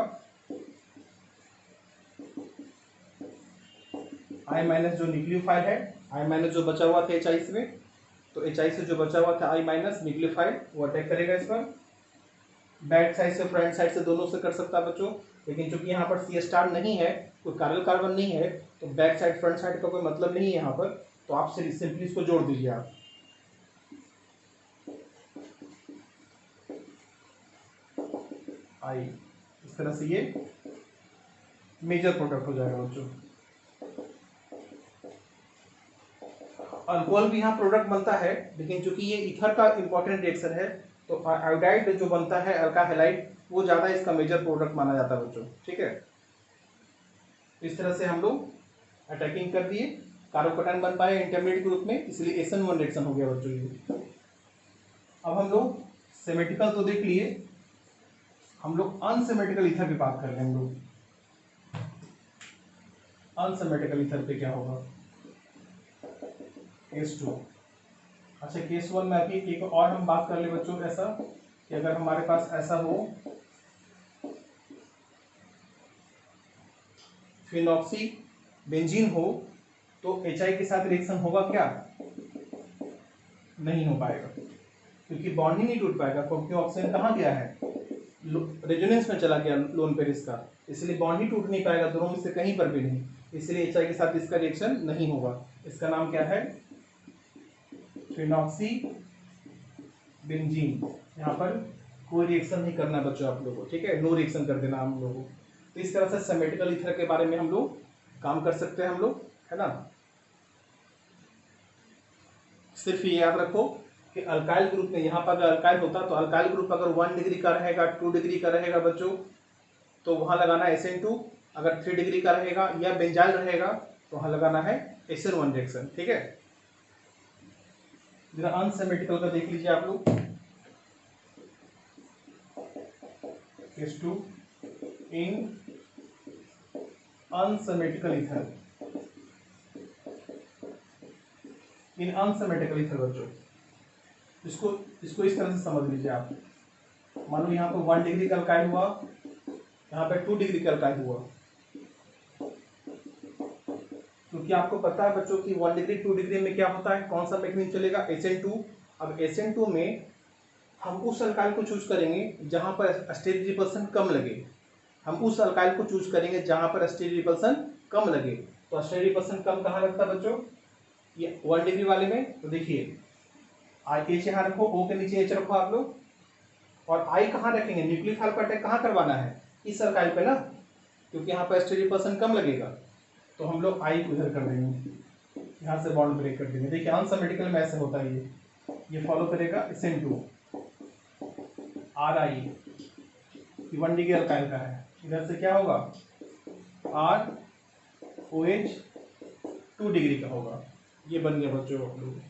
I माइनस जो न्यूक्लियोफाइल है, I माइनस जो बचा हुआ था HI में, तो HI से जो बचा हुआ था I माइनस न्यूक्लियोफाइल वो अटैक करेगा इस पर। बैक साइड से फ्रंट साइड से दोनों से कर सकता है बच्चों, लेकिन चूंकि यहाँ पर C स्टार नहीं है, कोई कार्बन कार्बन नहीं है, तो बैक साइड फ्रंट साइड का कोई मतलब नहीं है यहाँ पर, तो आप सिंपली इसको जोड़ दीजिए आप। आई इस तरह से ये मेजर प्रोडक्ट हो जाएगा बच्चों। अल्कोहल भी यहाँ प्रोडक्ट बनता है, लेकिन चूंकि ये ईथर का इंपॉर्टेंट रिएक्शन है, तो आयोडाइड जो बनता है अल्का हैलाइड वो ज़्यादा इसका मेजर प्रोडक्ट माना जाता है बच्चों। ठीक है, इस तरह से हम लोग अटैकिंग कर दिए, कार्बोकैटायन बन पाए इंटरमीडिएट ग्रुप में, इसलिए SN1 रिएक्शन हो गया बच्चों ये। अब हम लोग सिमेट्रिकल तो देख लिए, हम लोग अनसिमेट्रिकल ईथर की बात कर रहे हैं। हम लोग अनसिमेट्रिकल ईथर पे क्या होगा, केस 2। अच्छा, केस 1 में अभी एक और हम बात कर ले बच्चों, ऐसा कि अगर हमारे पास ऐसा हो फिनॉक्सी बेंजीन हो, तो HI के साथ रिएक्शन होगा क्या, नहीं हो पाएगा, क्योंकि बॉन्ड ही नहीं टूट पाएगा, क्योंकि ऑक्सीजन कहाँ गया है, रेजोनेंस में चला गया लोन पेरिस का, इसलिए बॉन्ड ही टूट नहीं पाएगा दोनों में से कहीं पर भी नहीं, इसलिए HI के साथ इसका रिएक्शन नहीं होगा। इसका नाम क्या है, फिनॉक्सी बेंजीन। यहाँ पर कोई रिएक्शन नहीं करना बच्चों आप लोगों को, ठीक है, नो रिएक्शन कर देना हम लोगों को। तो इस तरह से सिमेट्रिकल ईथर के बारे में हम लोग काम कर सकते हैं हम लोग, है ना। सिर्फ ये याद रखो कि अल्काइल ग्रुप में यहाँ पर अगर अल्काइल होता तो अल्काइल ग्रुप अगर 1 डिग्री का रहेगा, 2 डिग्री का रहेगा बच्चों, तो वहाँ लगाना SN2, अगर 3 डिग्री का रहेगा या बेंजाइल रहेगा तो वहाँ लगाना है SN1 रिएक्शन। ठीक है, जरा अनसिमेट्रिकल का देख लीजिए आप लोग। केस 2 इन अनसिमेट्रिकल ईथर, इन अनसिमेट्रिकल ईथर बच्चों, इसको इस तरह से समझ लीजिए आप। मान लो यहाँ पर 1 डिग्री का अल्काइल हुआ, यहाँ पे 2 डिग्री का अल्काइल हुआ, क्योंकि आपको पता है बच्चों कि 1 डिग्री 2 डिग्री में क्या होता है, कौन सा मैकेनिज्म चलेगा, SN2। अब SN2 में हम उस अल्काइल को चूज करेंगे जहां पर स्टेरिक रिपल्सन कम लगे, हम उस अल्काइल को चूज करेंगे जहां पर स्टेरिक रिपल्सन कम लगे। तो स्टेरिक रिपल्सन कम कहाँ लगता है बच्चों, ये 1 डिग्री वाले में। तो देखिए H यहाँ रखो, O के नीचे H रखो आप लोग, और I कहाँ रखेंगे, न्यूक्लियोफाइल का अटैक कहाँ करवाना है, इस अल्काइल पे ना, क्योंकि यहाँ पर स्टेरिक रिपल्सन कम लगेगा, तो हम लोग I को इधर कर देंगे, यहाँ से बॉन्ड ब्रेक कर देंगे। देखिए अनसिमेट्रिकल में ऐसे होता है, ये फॉलो करेगा SN2 RI, 1 डिग्री अल्काइल का है, इधर से क्या होगा ROH 2 डिग्री का होगा, ये बन गया बच्चों आप लोग।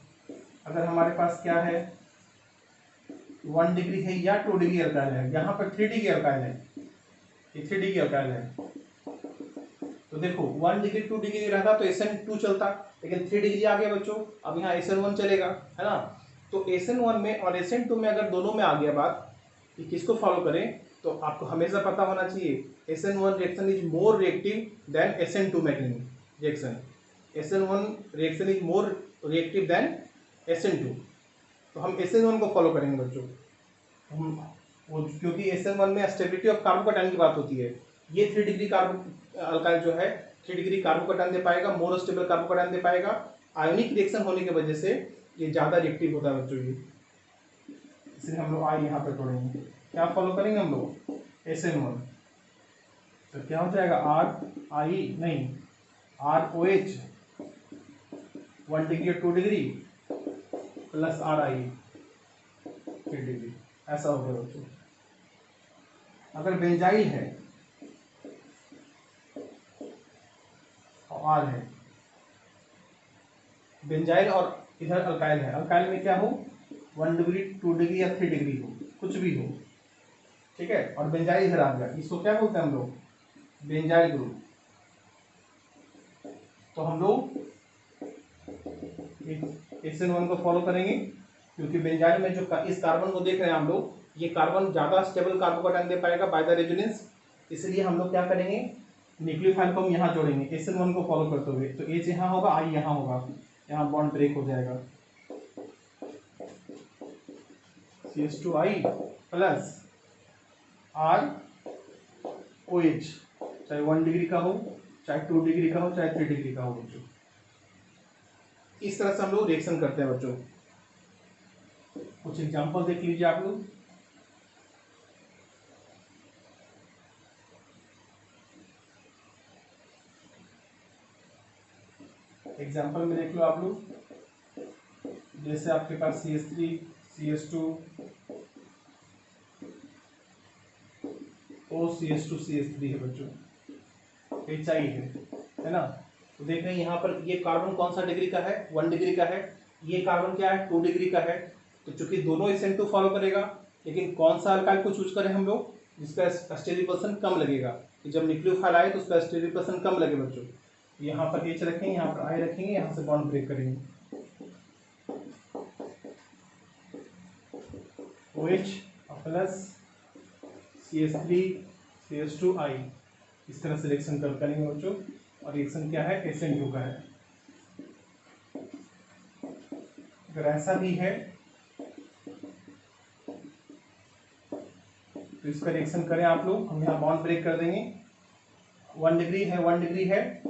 अगर हमारे पास क्या है 1 डिग्री है या 2 डिग्री अल्काइल है, यहाँ पर 3 डिग्री अल्काइल है, ये 3 डिग्री अल्काइल है, तो देखो 1 डिग्री 2 डिग्री रहता तो SN2 चलता, लेकिन 3 डिग्री आ गया बच्चों, अब यहाँ SN1 चलेगा, है ना। तो SN1 में और SN2 में अगर दोनों में आ गया बात कि किसको फॉलो करें, तो आपको हमेशा पता होना चाहिए SN1 reaction is more reactive than SN2 mechanism reaction, SN1 reaction is more reactive than SN2। तो हम SN1 को फॉलो करेंगे बच्चों, हम वो, क्योंकि SN1 में स्टेबिलिटी ऑफ कार्बोकैटायन की बात होती है, ये 3 डिग्री अल्काइल जो है 3 डिग्री कार्बोकैटायन दे पाएगा, मोर स्टेबल कार्बोकैटायन दे पाएगा, आयोनिक रिएक्शन होने की वजह से ये ज़्यादा रिएक्टिव होता है बच्चों ये, इसलिए हम लोग I यहाँ पे तोड़ेंगे, क्या फॉलो करेंगे हम लोग SN1, तो क्या हो जाएगा RI नहीं ROH 1 degree 2 degree plus RI 3 degree, ऐसा हो गया बच्चों। अगर बेंजाइल है और R है, बेंजाइल और इधर अल्काइल है, अल्काइल में क्या हो 1 डिग्री 2 डिग्री या 3 डिग्री हो, कुछ भी हो, ठीक है, और बेंजाइल इधर आ गया, इसको क्या बोलते हैं हम लोग, बेंजाइल ग्रुप। तो हम लोग SN1 को फॉलो करेंगे, क्योंकि बेंजाइल में जो इस कार्बन को देख रहे हैं हम लोग, ये कार्बन ज़्यादा स्टेबल कार्बोकेटाइन दे पाएगा बाय द रेजोनेंस, इसलिए हम लोग क्या करेंगे, न्यूक्लियोफाइल को हम यहाँ जोड़ेंगे SN1 को फॉलो करते हुए। तो H यहाँ होगा, I यहाँ होगा, यहाँ बॉन्ड ब्रेक हो जाएगा, CH2I प्लस ROH, चाहे 1 डिग्री का हो, चाहे 2 डिग्री का हो, चाहे 3 डिग्री का हो बच्चों। इस तरह से हम लोग रिएक्शन करते हैं बच्चों। कुछ एग्जांपल देख लीजिए आप लोग। एग्जांपल में देख लो आप लोग, जैसे आपके पास CH3 CH2 OCH2 CH3 है बच्चों, HI है ना। तो देख रहे हैं यहाँ पर ये कार्बन कौन सा डिग्री का है, 1 डिग्री का है, ये कार्बन क्या है, 2 डिग्री का है। तो चूंकि दोनों SN2 फॉलो करेगा, लेकिन कौन सा अल्काइल को चूज करें हम लोग जिसका स्टेरिक% कम लगेगा, कि जब न्यूक्लियोफाइल आए तो उसका स्टेरिक% कम लगे बच्चों। यहाँ पर H रखेंगे, यहाँ पर I रखेंगे, यहाँ से बॉन्ड ब्रेक करेंगे, OH प्लस CH3 CH2I, इस तरह से रिएक्शन करेंगे बच्चों। और रिएक्शन क्या है, SN2 का है। अगर ऐसा भी है तो इसका रिएक्शन करें आप लोग, हम यहाँ बॉन्ड ब्रेक कर देंगे। 1 डिग्री है, 1 डिग्री है,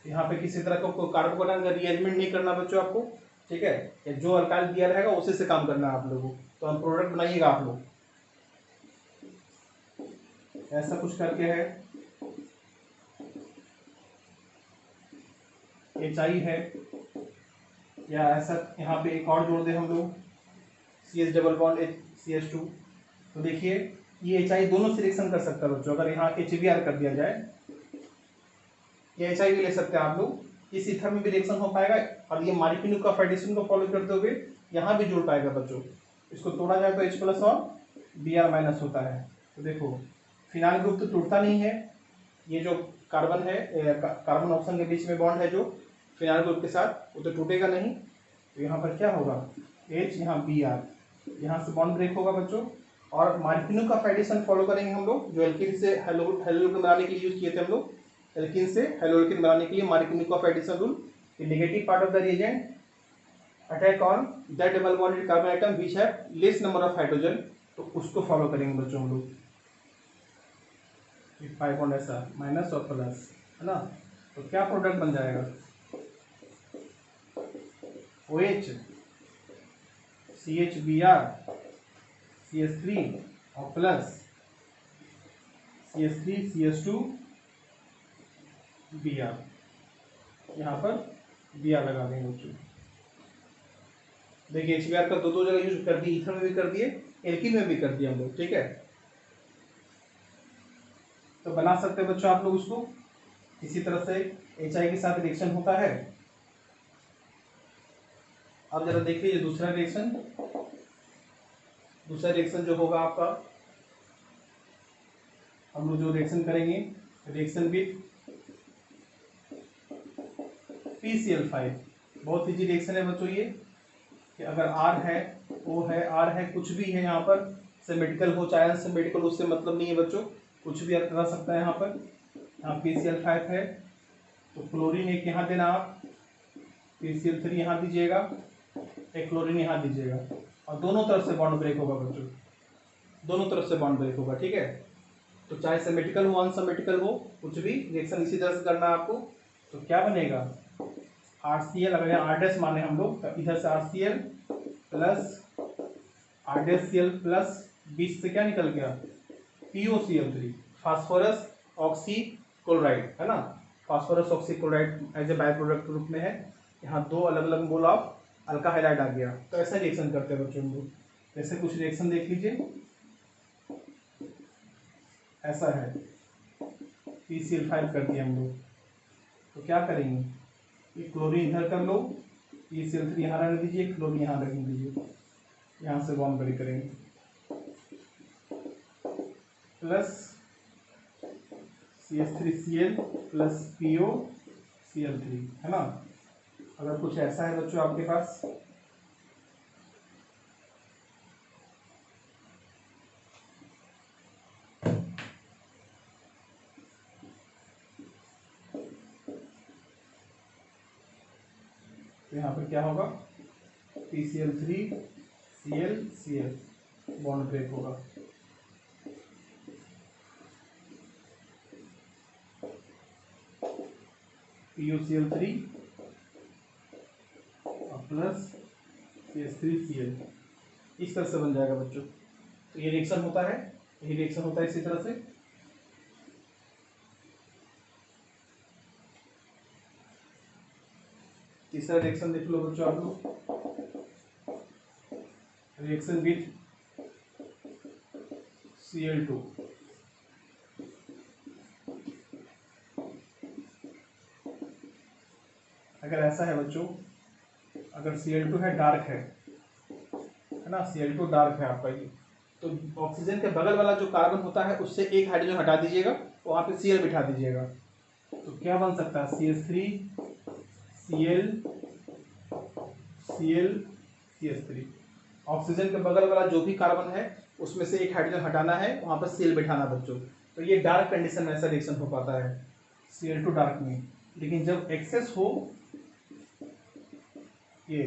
यहाँ पे किसी तरह का कार्बोकेटाइन का रीअरेंजमेंट नहीं करना बच्चों आपको, ठीक है। जो अल्काइल दिया रहेगा उसी से काम करना है आप लोगों को। तो हम प्रोडक्ट बनाइएगा आप लोग, ऐसा कुछ करके है, HI है, या ऐसा यहाँ पे एक और जोड़ दे हम लोग, CH डबल बॉन्ड CH2। तो देखिए ये HI दोनों से रिएक्शन कर सकता है बच्चों। अगर यहाँ HBr कर दिया जाए, ये HI भी ले सकते हैं आप लोग, इस ईथर में भी रिएक्शन हो पाएगा, और ये मार्टिन्यू एडिशन को फॉलो करते हुए यहाँ भी जुड़ पाएगा बच्चों। इसको तोड़ा जाए तो H प्लस और Br- होता है। तो देखो फिनाइल ग्रुप तो टूटता नहीं है, ये जो कार्बन है, कार्बन ऑक्सीजन के बीच में बॉन्ड है जो फिनाइल ग्रुप के साथ, वो तो टूटेगा नहीं। तो यहाँ पर क्या होगा, H, यहाँ Br, यहाँ से बॉन्ड ब्रेक होगा बच्चों। और मार्टिन्यू का एडिशन फॉलो करेंगे हम लोग, जो एल्किन से हेलोजन बनाने के लिए यूज किए थे हम लोग, एल्किन से हेलोजन बनाने के लिए मार्टिन्यू का addition rule. Negative part of the reagent attack on that double bonded carbon atom which have less number of hydrogen, तो उसको फॉलो करेंगे बच्चों हम लोग। 5 बॉन्ड ऐसा माइनस और प्लस, है ना। तो क्या प्रोडक्ट बन जाएगा, OH CHBr CH3 और प्लस CH3 CH2 Br, यहाँ पर Br लगा देंगे बच्चों। देखिए HBr का दो जगह यूज कर दिए, ईथर में भी कर दिए, एल्किन में भी कर दिया हम लोग, ठीक है। तो बना सकते हैं बच्चों आप लोग उसको, इसी तरह से HI के साथ रिएक्शन होता है। अब जरा देख लीजिए दूसरा रिएक्शन जो होगा आपका, हम लोग जो रिएक्शन करेंगे, रिएक्शन विथ PCl5। बहुत ईजी रिएक्शन है बच्चों ये, कि अगर R है, O है, R है, कुछ भी है यहाँ पर, सिमेट्रिकल हो चाहे अनसिमेट्रिकल, उससे मतलब नहीं है बच्चों, कुछ भी अर्थ रह सकता है यहाँ पर। यहाँ PCl5 है, तो क्लोरीन एक यहाँ देना आप, PCl3 यहाँ दीजिएगा, एक क्लोरीन यहाँ दीजिएगा, और दोनों तरफ से बॉन्ड ब्रेक होगा बच्चों, दोनों तरफ से बॉन्ड ब्रेक होगा, ठीक है। तो चाहे सिमेट्रिकल हो अनसिमेट्रिकल हो, कुछ भी रिएक्शन इसी तरह से करना है आपको। तो क्या बनेगा, RCl, अगर यहाँ R' माने हम लोग, तो इधर से RCl प्लस RCl प्लस बीच से क्या निकल गया, POCl3, फास्फोरस ऑक्सी क्लोराइड, है ना। Phosphorus oxy chloride as a by product रूप में है। यहाँ दो अलग अलग मोल ऑफ अल्का हाइलाइड आ गया। तो ऐसा रिएक्शन करते हैं बच्चों लोग, जैसे कुछ रिएक्शन देख लीजिए, ऐसा है, PCl5 कर दिया हम लोग। तो क्या करेंगे, ये क्लोरीन इधर कर लो, PCl3 यहाँ रख दीजिए, क्लोरीन यहाँ रख दीजिए, यहाँ से बॉन्ड ब्रेक करेंगे, प्लस CH3Cl प्लस POCl3, है ना। अगर कुछ ऐसा है बच्चों आपके पास, तो यहाँ पर क्या होगा, PCl3 ClCl बॉन्ड ब्रेक होगा। PuCl3 प्लस CH3Cl इस तरह से बन जाएगा बच्चों। तो ये रिएक्शन होता है, यही रिएक्शन होता है इसी तरह से। तीसरा रिएक्शन देख लो बच्चों आप लोग, रिएक्शन विथ Cl2। अगर ऐसा है बच्चों, अगर Cl2 है, डार्क है ना, Cl2 डार्क है आपका ये, तो ऑक्सीजन के बगल वाला जो कार्बन होता है उससे एक हाइड्रोजन हटा दीजिएगा, वहाँ पे Cl बिठा दीजिएगा। तो क्या बन सकता है, CH3 Cl Cl CH3। Oxygen के बगल वाला जो भी कार्बन है उसमें से एक हाइड्रोजन हटाना है, वहाँ पर Cl बिठाना बच्चों। तो ये डार्क कंडीशन में ऐसा रिएक्शन हो पाता है Cl2 डार्क में। लेकिन जब एक्सेस हो, ये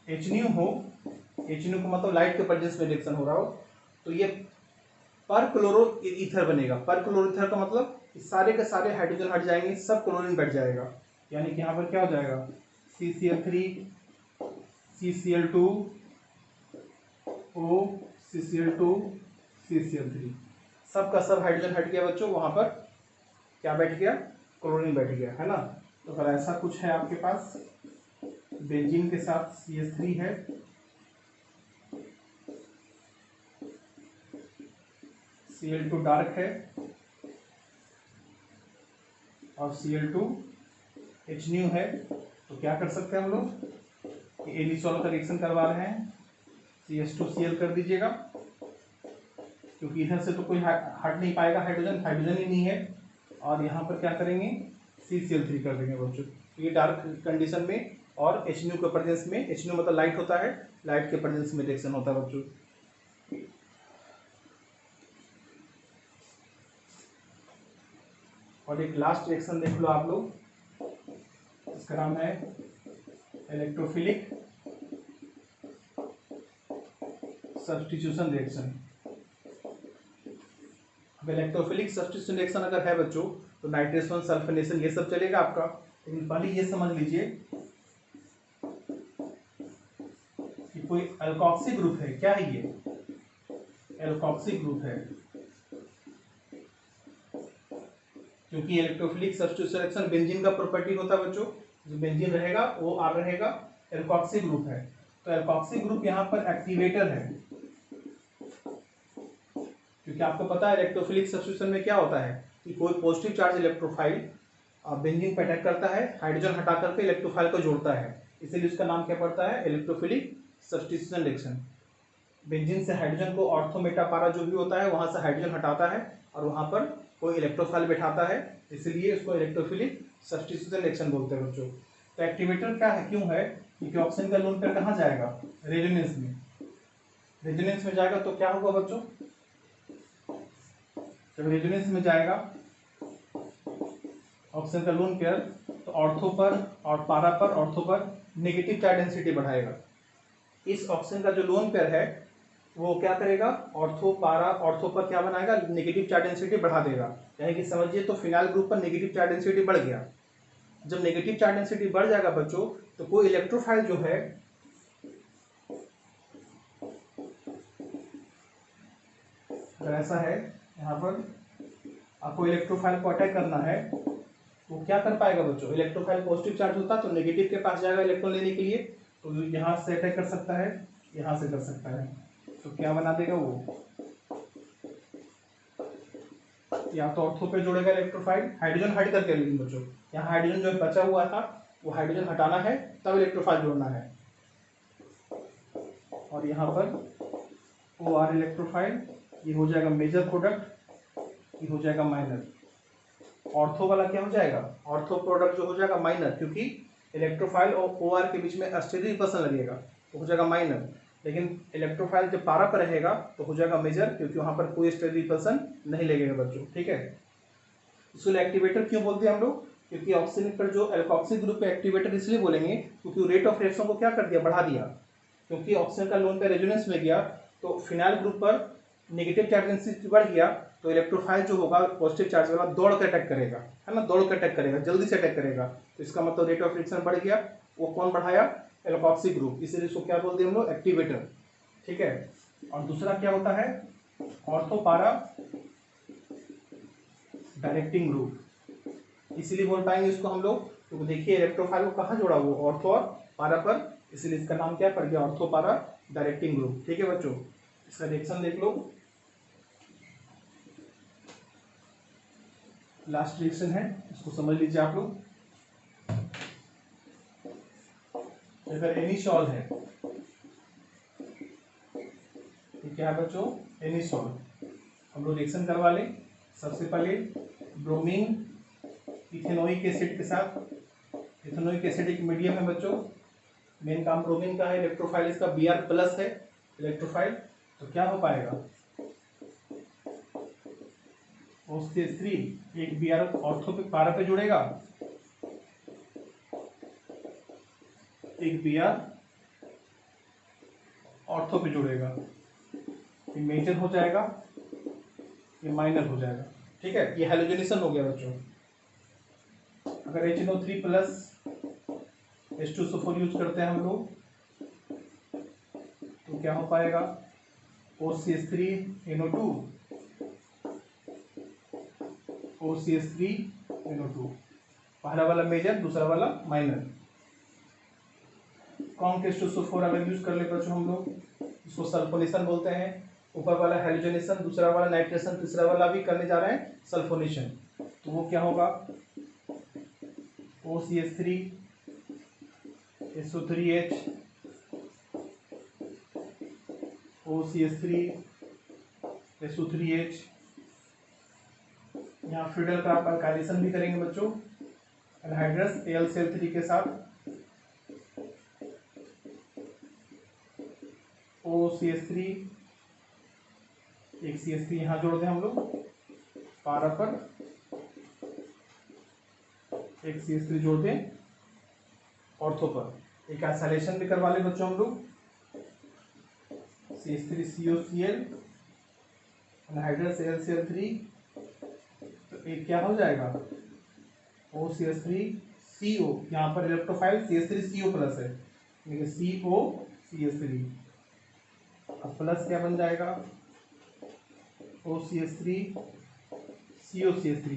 HNu हो, HNu का मतलब लाइट के प्रेजेंस में रिएक्शन हो रहा हो, तो ये पर क्लोरो ईथर बनेगा। पर क्लोरो ईथर का मतलब सारे के सारे हाइड्रोजन हट जाएंगे, सब क्लोरीन बैठ जाएगा। यानी कि यहाँ पर क्या हो जाएगा, CCl3 CCl2 O CCl2 CCl3, सब का सब हाइड्रोजन हट गया बच्चों, वहाँ पर क्या बैठ गया, क्लोरीन बैठ गया, है ना। तो अगर ऐसा कुछ है आपके पास, बेंजीन के साथ CH3 है, Cl2 डार्क है और Cl2 HNu है, तो क्या कर सकते हैं हम लोग, एलिसॉल का रिएक्शन करवा रहे हैं, CH2Cl कर दीजिएगा, क्योंकि इधर से तो कोई हट नहीं पाएगा हाइड्रोजन, हाइड्रोजन ही नहीं है। और यहाँ पर क्या करेंगे, CCl3 कर देंगे बच्चों। तो ये डार्क कंडीशन में और HNu के प्रेजेंस में, HNu मतलब लाइट होता है, लाइट के प्रेजेंस में रिएक्शन होता है बच्चों। और एक लास्ट रिएक्शन देख लो आप लोग, इसका नाम है इलेक्ट्रोफिलिक सब्स्टिट्यूशन रिएक्शन। अब इलेक्ट्रोफिलिक सब्स्टिट्यूशन रिएक्शन अगर है बच्चों, तो नाइट्रेशन, सल्फोनेशन ये सब चलेगा आपका। लेकिन पहले ये समझ लीजिए कि कोई अल्कोक्सी ग्रुप है, क्या है ये, एल्कोक्सी ग्रुप है, क्योंकि इलेक्ट्रोफिलिक सब्स्टिट्यूशन रिएक्शन बेंजीन का प्रॉपर्टी होता है बच्चों। जो बेंजीन रहेगा वो आर रहेगा, एल्कोक्सी ग्रुप है। तो एल्कोक्सी ग्रुप यहाँ पर एक्टिवेटर है, क्योंकि आपको पता है इलेक्ट्रोफिलिक सब्स्टिट्यूशन में क्या होता है कि कोई पॉजिटिव चार्ज इलेक्ट्रोफाइल बेंजीन पर अटैक करता है, हाइड्रोजन हटा करके इलेक्ट्रोफाइल को जोड़ता है, इसीलिए उसका नाम क्या पड़ता है, इलेक्ट्रोफिलिक सब्स्टिट्यूशन रिएक्शन। बेंजीन से हाइड्रोजन को ऑर्थो मेटा पारा जो भी होता है वहां से हाइड्रोजन हटाता है और वहां पर कोई इलेक्ट्रोफाइल बैठाता है, इसलिए उसको इलेक्ट्रोफिलिक सब्स्टिट्यूशन रिएक्शन बोलते हैं बच्चों। तो एक्टिवेटर क्या है, क्यों है, क्योंकि ऑक्सीजन का लोन पेयर कहाँ जाएगा, रेजोनेंस में। रेजोनेंस में जाएगा तो क्या होगा बच्चों, जब रेजोनेंस में जाएगा ऑक्सीजन का लोन पेयर, तो ऑर्थो पर और पारा पर, ऑर्थो पर नेगेटिव चार्ज डेंसिटी बढ़ाएगा। इस ऑक्सीजन का जो लोन पेयर है वो क्या करेगा, ऑर्थो पारा, ऑर्थो पर क्या बनाएगा, नेगेटिव चार्ज डेंसिटी बढ़ा देगा। यानी कि समझिए तो फिनाइल ग्रुप पर नेगेटिव चार्ज डेंसिटी बढ़ गया। जब नेगेटिव चार्ज डेंसिटी बढ़ जाएगा बच्चों, तो कोई इलेक्ट्रोफाइल जो है अगर ऐसा है, यहाँ पर आपको इलेक्ट्रोफाइल को अटैक करना है, तो क्या कर पाएगा बच्चों, इलेक्ट्रोफाइल पॉजिटिव चार्ज होता तो नेगेटिव के पास जाएगा इलेक्ट्रॉन लेने के लिए, तो यहाँ से अटैक कर सकता है, यहाँ से कर सकता है। तो क्या बना देगा वो, या तो ऑर्थो पे जोड़ेगा इलेक्ट्रोफाइल, हाइड्रोजन हट करके, लेकिन बच्चों यहाँ हाइड्रोजन जो बचा हुआ था वो हाइड्रोजन हटाना है, तब इलेक्ट्रोफाइल जोड़ना है। और यहाँ पर ओ आर इलेक्ट्रोफाइल, ये हो जाएगा मेजर प्रोडक्ट, ये हो जाएगा माइनर। ऑर्थो वाला क्या हो जाएगा, ऑर्थो प्रोडक्ट जो हो जाएगा माइनर, क्योंकि इलेक्ट्रोफाइल और ओ आर के बीच में स्टेडी रिपल्सन लगेगा तो हो जाएगा माइनर, लेकिन इलेक्ट्रोफाइल जब पारा पर रहेगा तो हो जाएगा मेजर, क्योंकि वहाँ पर कोई स्टेडी रिपल्सन नहीं लगेगा बच्चों। ठीक है, इसको एक्टिवेटर क्यों बोलते हैं हम लोग, क्योंकि ऑक्सीजन पर जो एल्कोक्सी ग्रुप है एक्टिवेटर इसलिए बोलेंगे क्योंकि रेट ऑफ रिएक्शन को क्या कर दिया, बढ़ा दिया, क्योंकि ऑक्सीजन का लोन पे रेजोनेंस में गया तो फिनाइल ग्रुप पर नेगेटिव चार्ज डेंसिटी बढ़ गया तो इलेक्ट्रोफाइल जो होगा पॉजिटिव चार्ज वाला दौड़ कर अटैक करेगा, है ना, दौड़ कर अटैक करेगा, जल्दी से अटैक करेगा, तो इसका मतलब रेट ऑफ रिएक्शन बढ़ गया। वो कौन बढ़ाया, एल्कोक्सी ग्रुप, इसीलिए इसको क्या बोलते हैं हम लोग, एक्टिवेटर। ठीक है, और दूसरा क्या होता है, ऑर्थोपारा डायरेक्टिंग ग्रुप, इसीलिए बोल पाएंगे इसको हम लोग क्योंकि देखिए इलेक्ट्रोफाइल को कहाँ जोड़ा हुआ, ऑर्थो और पारा पर, इसीलिए इसका नाम क्या पड़ गया, ऑर्थोपारा डायरेक्टिंग ग्रुप। ठीक है बच्चों, इसका रिएक्शन देख लो, लास्ट रिएक्शन है, इसको समझ लीजिए आप लोग। अगर एनिसॉल है, तो क्या है बच्चों, एनिसॉल, हम लोग रिएक्शन करवा लें। सबसे पहले ब्रोमीन इथेनोइक एसिड के साथ, इथेनोइक एसिड एक मीडियम है बच्चों, मेन काम ब्रोमीन का है, इलेक्ट्रोफाइल इसका Br प्लस है इलेक्ट्रोफाइल, तो क्या हो पाएगा, OCH3 एक Br ऑर्थो पे पारा पे जुड़ेगा, एक Br ऑर्थो पे जुड़ेगा, ये मेजर हो जाएगा, ये माइनर हो जाएगा। ठीक है, ये हैलोजनेशन हो गया बच्चों। अगर HNO3 प्लस H2SO4 यूज करते हैं हम लोग तो क्या हो पाएगा, OCH3 NO2, OCH3 NO2, पहला वाला मेजर, दूसरा वाला माइनर। कौन H2SO4 अगर यूज कर ले बच्चों हम लोग, इसको सल्फोनेशन बोलते हैं, ऊपर वाला हैलोजनेशन, दूसरा वाला नाइट्रेशन, तीसरा वाला भी करने जा रहे हैं सल्फोनेशन, तो वो क्या होगा, OCH3 SO3H, OCH3 SO3H, यहाँ फ्रीडल का आप अल्काइलेशन भी करेंगे बच्चों, एनहाइड्रस AlCl3 के साथ, OCH3 एक CH3 यहाँ जोड़ दें हम लोग पारा पर, एक CH3 जोड़ दें ऑर्थो पर, एक एसाइलेशन भी करवा ले बच्चों हम लोग, CH3COCl एनहाइड्रस AlCl3, तो एक क्या हो जाएगा, OCH3CO, यहाँ पर इलेक्ट्रोफाइल CH3CO प्लस है, COCH3, अब प्लस क्या बन जाएगा, OCH3 COCH3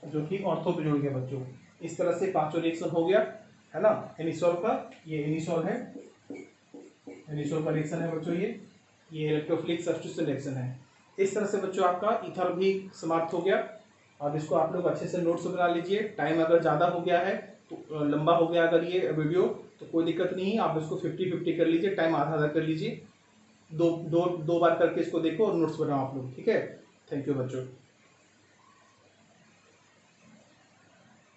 जो कि ऑर्थो पे जुड़ गया बच्चों। इस तरह से पांचों रिएक्शन हो गया है ना, एनिसॉल का, ये एनिसॉल है, एनिसॉल का रिएक्शन है बच्चों, ये इलेक्ट्रोफिलिक सब्स्टिट्यूशन रिएक्शन है। इस तरह से बच्चों आपका ईथर भी समाप्त हो गया। अब इसको आप लोग अच्छे से नोट्स बना लीजिए, टाइम अगर ज़्यादा हो गया है तो लंबा हो गया अगर ये वीडियो तो कोई दिक्कत नहीं है, आप इसको 50-50 कर लीजिए, टाइम आधा आधा कर लीजिए, दो बार करके इसको देखो और नोट्स बनाओ आप लोग। ठीक है, थैंक यू बच्चों।